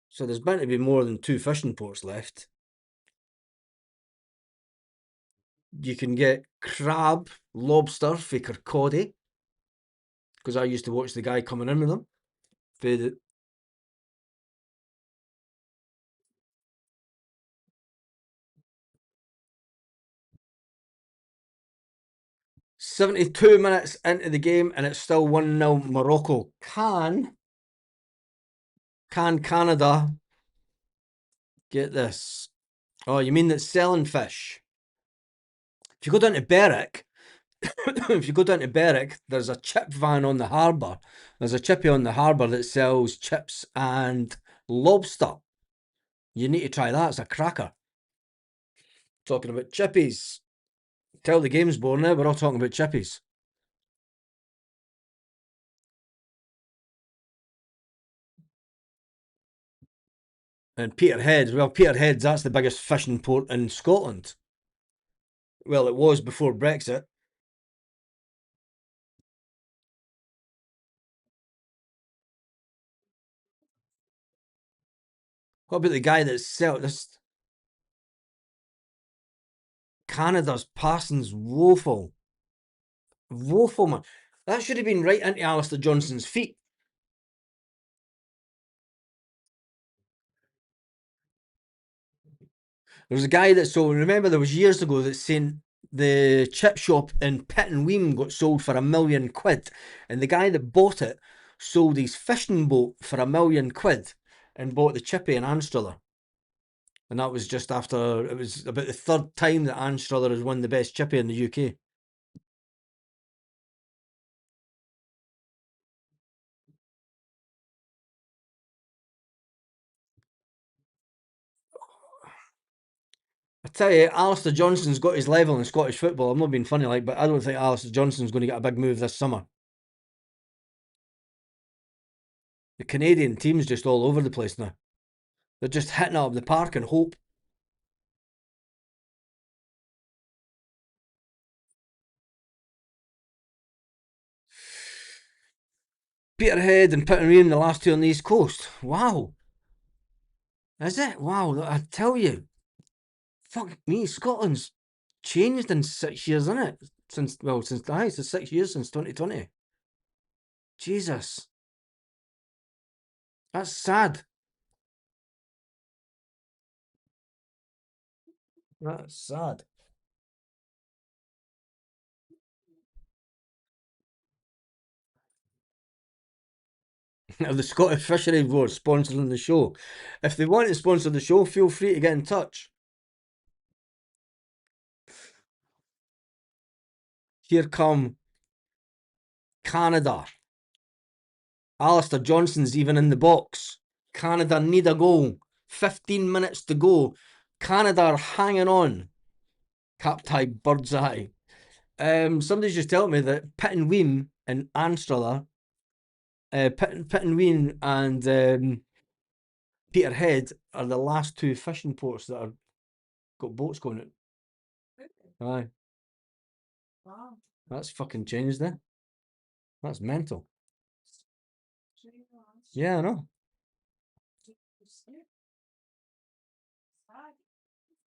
So there's bound to be more than two fishing ports left. You can get crab, lobster for Kirkcaldy, because I used to watch the guy coming in with them. For the 72 minutes into the game, and it's still 1-0 Morocco. Can Canada get this? Oh, you mean that's selling fish? If you go down to Berwick, if you go down to Berwick, there's a chip van on the harbour. There's a chippy on the harbour that sells chips and lobster. You need to try that. It's a cracker. Talking about chippies. Tell the game's boring now. We're all talking about chippies. And Peterhead. Well, Peterhead's that's the biggest fishing port in Scotland. Well, it was before Brexit. What about the guy that sells this? Canada's passing's woeful. Woeful, man. That should have been right into Alistair Johnson's feet. There was a guy that sold, remember there was years ago that saying the chip shop in Pitt and Weem got sold for £1,000,000, and the guy that bought it sold his fishing boat for £1,000,000 and bought the chippy in Anstruther. And that was just after, it was about the third time that Anstruther has won the best chippy in the UK. I tell you, Alistair Johnson's got his level in Scottish football. I'm not being funny, like, but I don't think Alistair Johnson's going to get a big move this summer. The Canadian team's just all over the place now. They're just hitting it up the park and hope. Peterhead and Pittenweem, the last two on the East Coast. Wow. Is it? Wow, I tell you. Fuck me, Scotland's changed in 6 years, isn't it? Since 6 years since 2020. Jesus. That's sad. That's sad. The Scottish Fishery Board sponsoring the show. If they want to sponsor the show, feel free to get in touch. Here come Canada. Alistair Johnson's even in the box. Canada need a goal. 15 minutes to go. Canada are hanging on. Captai Birdseye. Somebody's just telling me that Pitt and Weem and Anstruther, Pitt and Weem and Peterhead are the last two fishing ports that are got boats going out. Aye. Wow. That's fucking changed then. That's mental. Yeah, I know.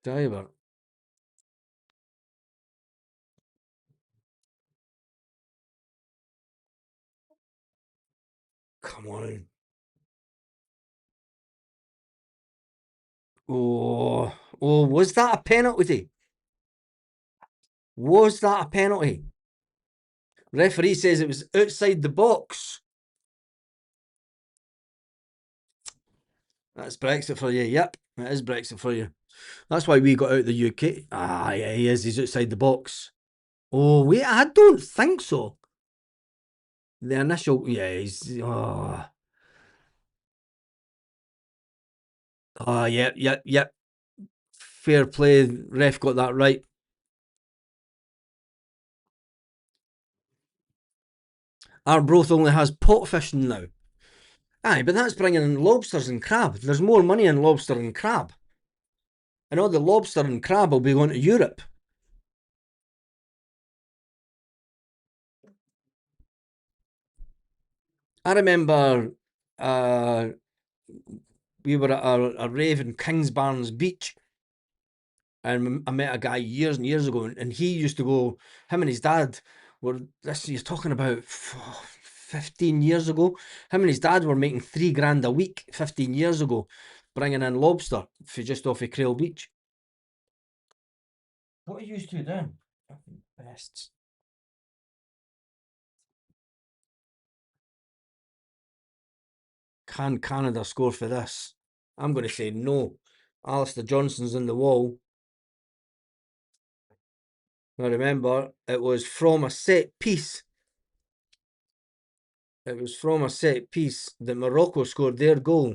Tell you about it. Come on. Oh, was that a penalty? Was that a penalty? Referee says it was outside the box. That's Brexit for you. Yep, it is Brexit for you. That's why we got out of the UK. Ah, yeah, he is. He's outside the box. Oh, wait, I don't think so. The initial, yeah, he's. Oh, yep, yep, yep. Fair play. Ref got that right. Arbroath only has pot fishing now. Aye, but that's bringing in lobsters and crab. There's more money in lobster and crab. And all the lobster and crab will be going to Europe. I remember uh, we were at a rave in Kingsbarns Beach, and I met a guy years and years ago, and he used to go. Him and his dad were this. He's talking about 15 years ago. Him and his dad were making £3 grand a week 15 years ago, bringing in lobster for just off of Crail Beach. What are you two doing? Bests. Can Canada score for this? I'm going to say no. Alistair Johnson's in the wall. Now remember, it was from a set piece. It was from a set piece that Morocco scored their goal.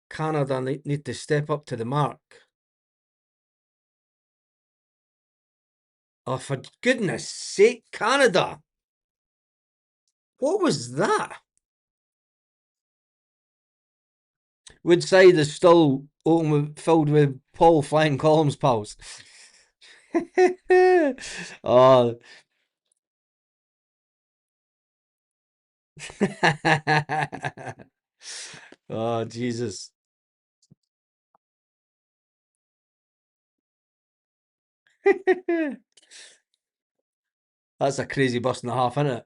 Canada need to step up to the mark. Oh, for goodness sake, Canada! What was that? Woodside is still filled with Paul flying columns, pals. Oh. Oh, Jesus. That's a crazy bus and a half, isn't it?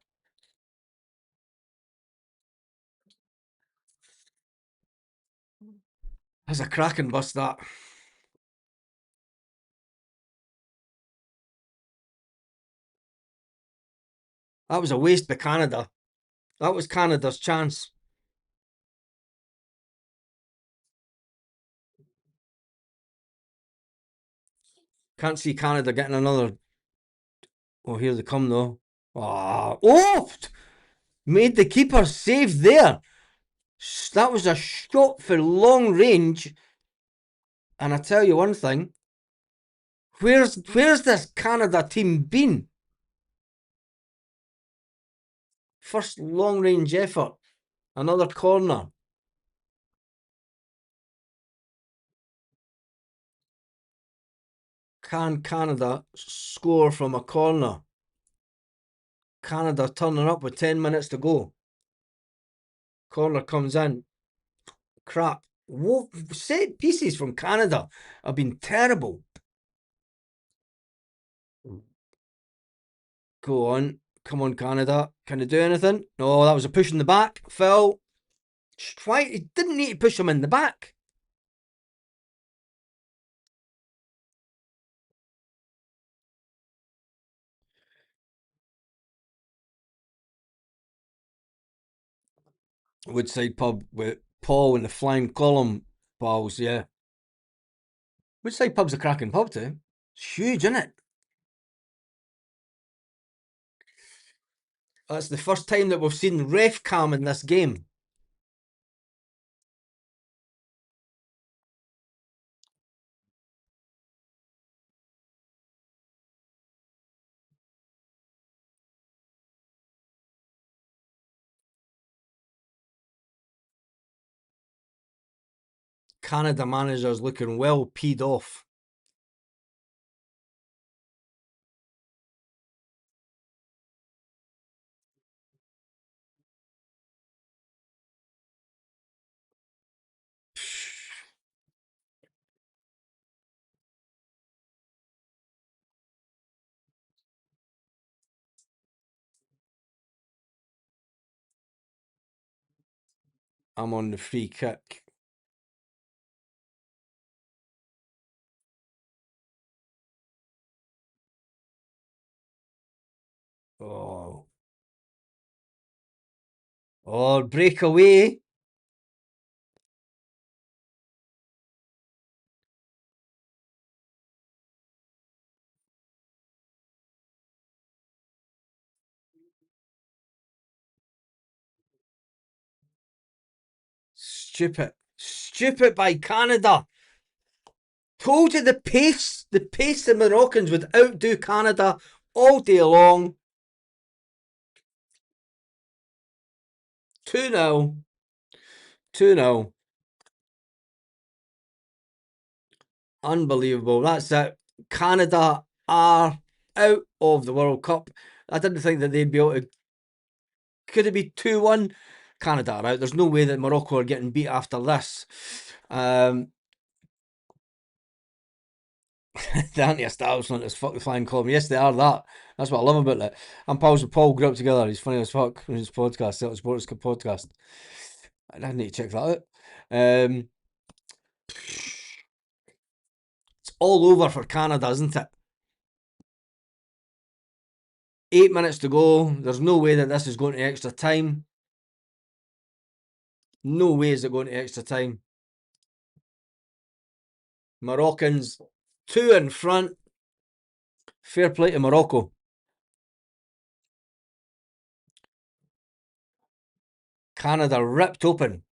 That's a cracking bus, that. That was a waste by Canada. That was Canada's chance. Can't see Canada getting another. Oh, here they come, though. Oh! Made the keeper save there. That was a shot for long range. And I tell you one thing. Where's this Canada team been? First long range effort. Another corner. Can Canada score from a corner? Canada turning up with 10 minutes to go. Corner comes in. Crap. What set pieces from Canada have been terrible. Go on. Come on, Canada. Can they do anything? No, that was a push in the back. Phil. Why? He didn't need to push him in the back. Woodside pub with Paul and the flying column balls, yeah. Woodside pub's a cracking pub too. It's huge, isn't it? That's the first time that we've seen ref cam in this game. Canada managers looking well peed off. I'm on the free kick. Oh. Oh, breakaway. Stupid. Stupid by Canada. Told you the pace the Moroccans would outdo Canada all day long. 2-0. 2-0. Unbelievable. That's it. Canada are out of the World Cup. I didn't think that they'd be able to. Could it be 2-1? Canada are out. There's no way that Morocco are getting beat after this. The anti-establishment is fuck the flying column. Yes, they are that. That's what I love about it. I'm pals with Paul, grew up together. He's funny as fuck on his podcast, Celtic Sports podcast. I need to check that out. It's all over for Canada, isn't it? 8 minutes to go. There's no way that this is going to extra time. No way is it going to extra time. Moroccans 2 in front. Fair play to Morocco. Canada ripped open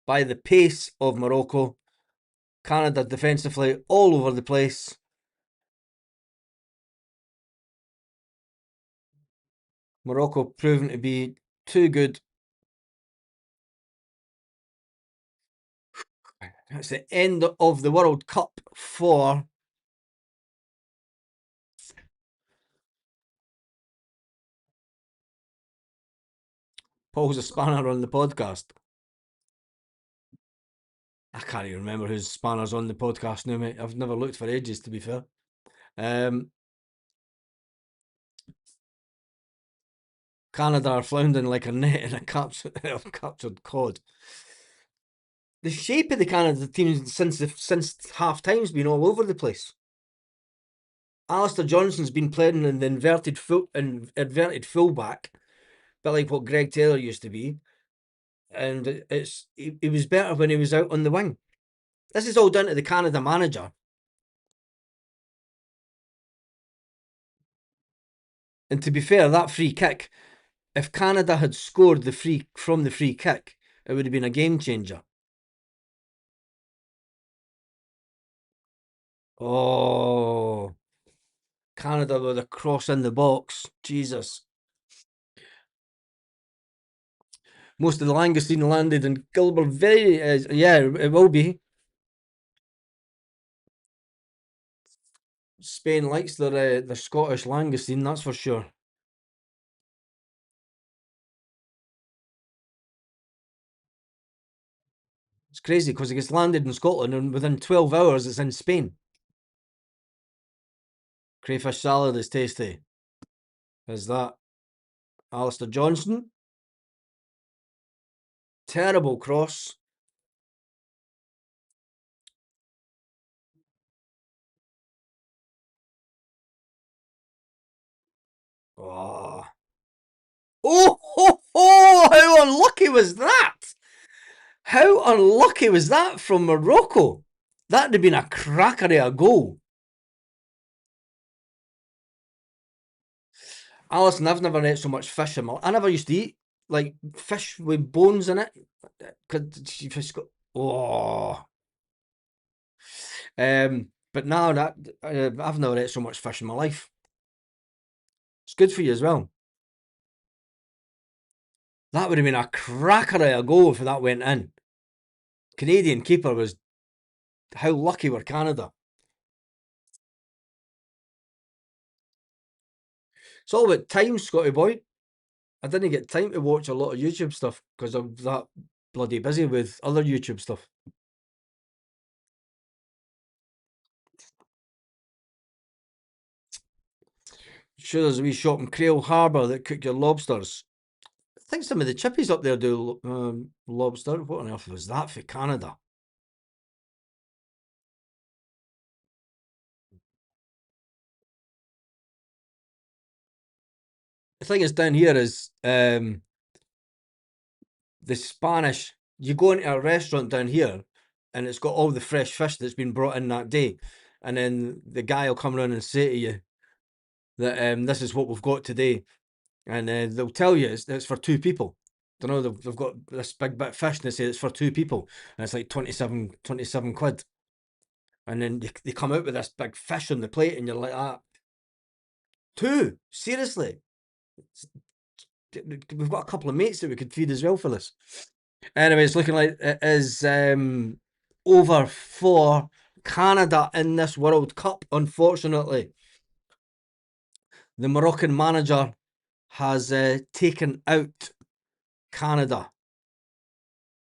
by the pace of Morocco. Canada defensively all over the place. Morocco proven to be too good. It's the end of the World Cup for Paul's a spanner on the podcast. I can't even remember whose spanner's on the podcast now, mate. I've never looked for ages, to be fair. Canada are floundering like a net in a captured cod. The shape of the Canada team since half time's been all over the place. Alistair Johnson's been playing in the inverted fullback, bit like what Greg Taylor used to be, and he was better when he was out on the wing. This is all down to the Canada manager. And to be fair, that free kick, if Canada had scored from the free kick, it would have been a game changer. Oh, Canada with a cross in the box. Jesus. Most of the langoustine landed in Gilbert. Yeah, it will be. Spain likes their Scottish langoustine, that's for sure. It's crazy because it gets landed in Scotland and within 12 hours it's in Spain. Crayfish salad is tasty. Is that Alistair Johnson? Terrible cross. Oh. Oh, how unlucky was that? How unlucky was that from Morocco? That'd have been a cracker of a goal. Alison, I've never ate so much fish in my life. I never used to eat like fish with bones in it. Oh. But now that I've never ate so much fish in my life. It's good for you as well. That would have been a cracker of a goal if that went in. Canadian keeper was. How lucky were Canada? It's all about time, Scotty boy. I didn't get time to watch a lot of YouTube stuff because I'm that bloody busy with other YouTube stuff. Sure, there's a wee shop in Crail Harbour that cook your lobsters. I think some of the chippies up there do lobster. What on earth was that for Canada? The thing is down here is the Spanish. You go into a restaurant down here and it's got all the fresh fish that's been brought in that day, and then the guy will come around and say to you that this is what we've got today, and they'll tell you it's for two people. Don't know, they've got this big bit of fish and they say it's for two people, and it's like 27 quid. And then they come out with this big fish on the plate, and you're like, ah, two? Seriously? We've got a couple of mates that we could feed as well for this. Anyway, it's looking like it is over for Canada in this World Cup, unfortunately. The Moroccan manager has taken out Canada.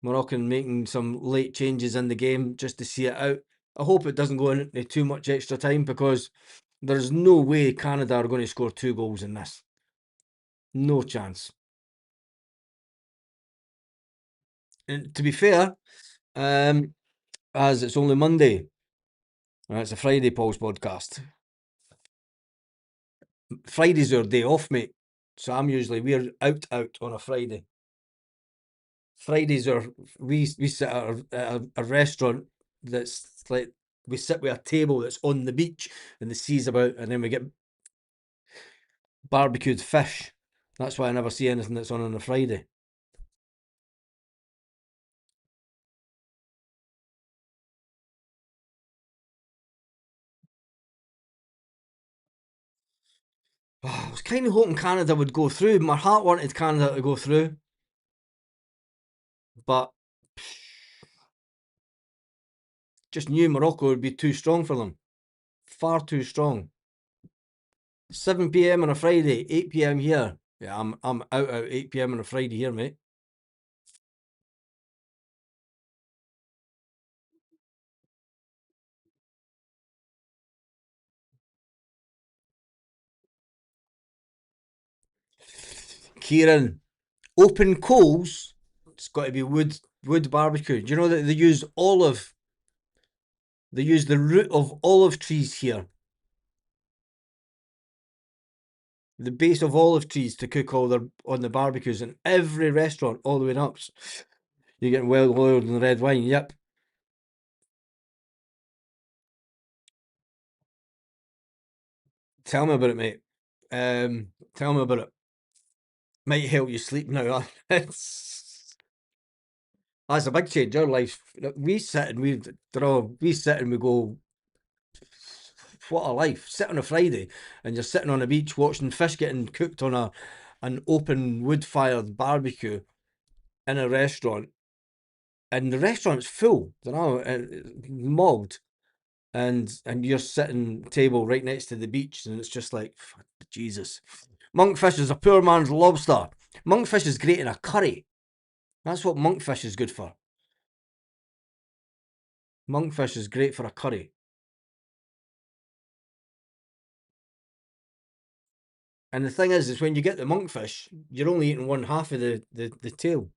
Moroccan making some late changes in the game just to see it out. I hope it doesn't go into too much extra time, because there's no way Canada are going to score 2 goals in this. No chance. And to be fair, as it's only Monday, and it's a Friday Paul's podcast. Friday's our day off, mate. So we're out on a Friday. Fridays are we sit at a restaurant that's like, we sit with a table that's on the beach and the sea's about, and then we get barbecued fish. That's why I never see anything that's on a Friday. I was kind of hoping Canada would go through. My heart wanted Canada to go through, but just knew Morocco would be too strong for them. Far too strong. 7 p.m. on a Friday, 8 p.m. here. Yeah, I'm out 8 p.m. on a Friday here, mate. Kieran, open coals. It's got to be wood barbecue. Do you know that they use olive? They use the root of olive trees here. The base of olive trees to cook all their on the barbecues in every restaurant all the way up. You're getting well oiled and red wine. Yep. Tell me about it, mate. Tell me about it. Might help you sleep now. That's a big change. Our life. We sit and we go, what a life. Sit on a Friday and you're sitting on a beach watching fish getting cooked on an open wood fired barbecue in a restaurant, and the restaurant's full, you know, mobbed, and you're sitting table right next to the beach, and it's just like, Jesus. Monkfish is a poor man's lobster. Monkfish is great in a curry. That's what monkfish is good for. Monkfish is great for a curry. And the thing is when you get the monkfish, you're only eating one half of the tail.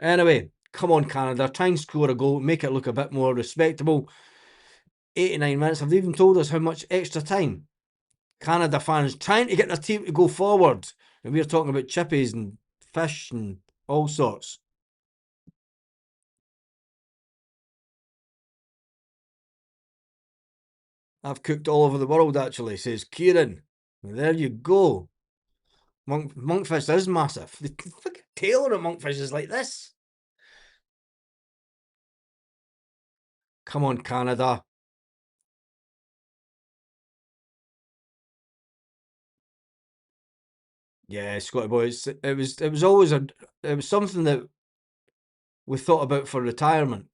Anyway, come on, Canada, try and score a goal, make it look a bit more respectable. 89 minutes, have they even told us how much extra time? Canada fans trying to get their team to go forward. And we're talking about chippies and fish and all sorts. I've cooked all over the world, actually, says Kieran. There you go. Monkfish is massive. The fucking tail on a monkfish is like this. Come on, Canada. Yeah, Scotty boys. It was always it was something that we thought about for retirement.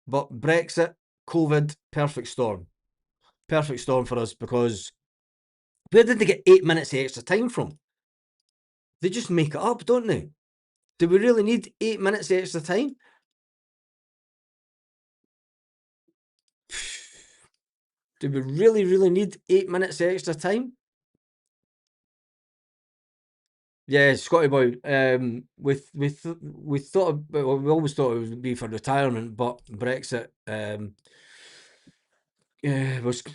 But Brexit, COVID, perfect storm. Perfect storm for us, because where did they get 8 minutes of extra time from? They just make it up, don't they? Do we really need 8 minutes of extra time? Do we really, really need 8 minutes of extra time? Yeah, Scotty boy. We thought, well, we always thought it would be for retirement, but Brexit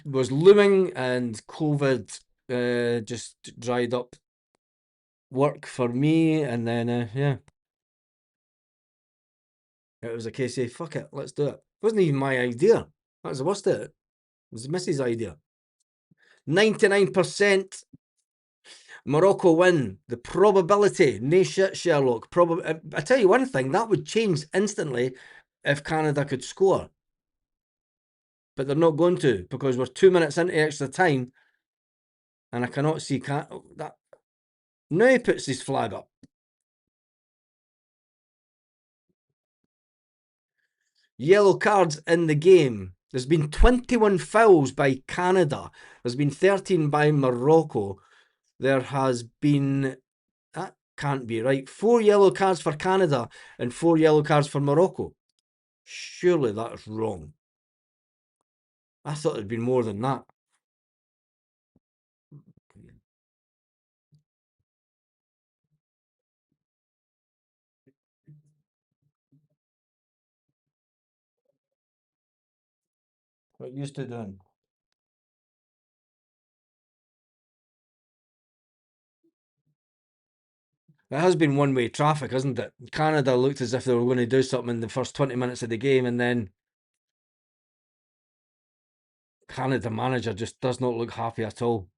was looming, and COVID just dried up work for me, and then yeah, it was a case of fuck it, let's do it. It wasn't even my idea. That was the worst of it. It was the missus' idea. 99% Morocco win. The probability, nae shit, Sherlock. I tell you one thing, that would change instantly if Canada could score. But they're not going to, because we're 2 minutes into extra time, and I cannot see that. Now he puts his flag up. Yellow cards in the game. There's been 21 fouls by Canada. There's been 13 by Morocco. There has been, that can't be right, 4 yellow cards for Canada and 4 yellow cards for Morocco. Surely that is wrong. I thought there'd been more than that. What used to doing? It has been one-way traffic, hasn't it? Canada looked as if they were going to do something in the first 20 minutes of the game, and then Canada manager just does not look happy at all.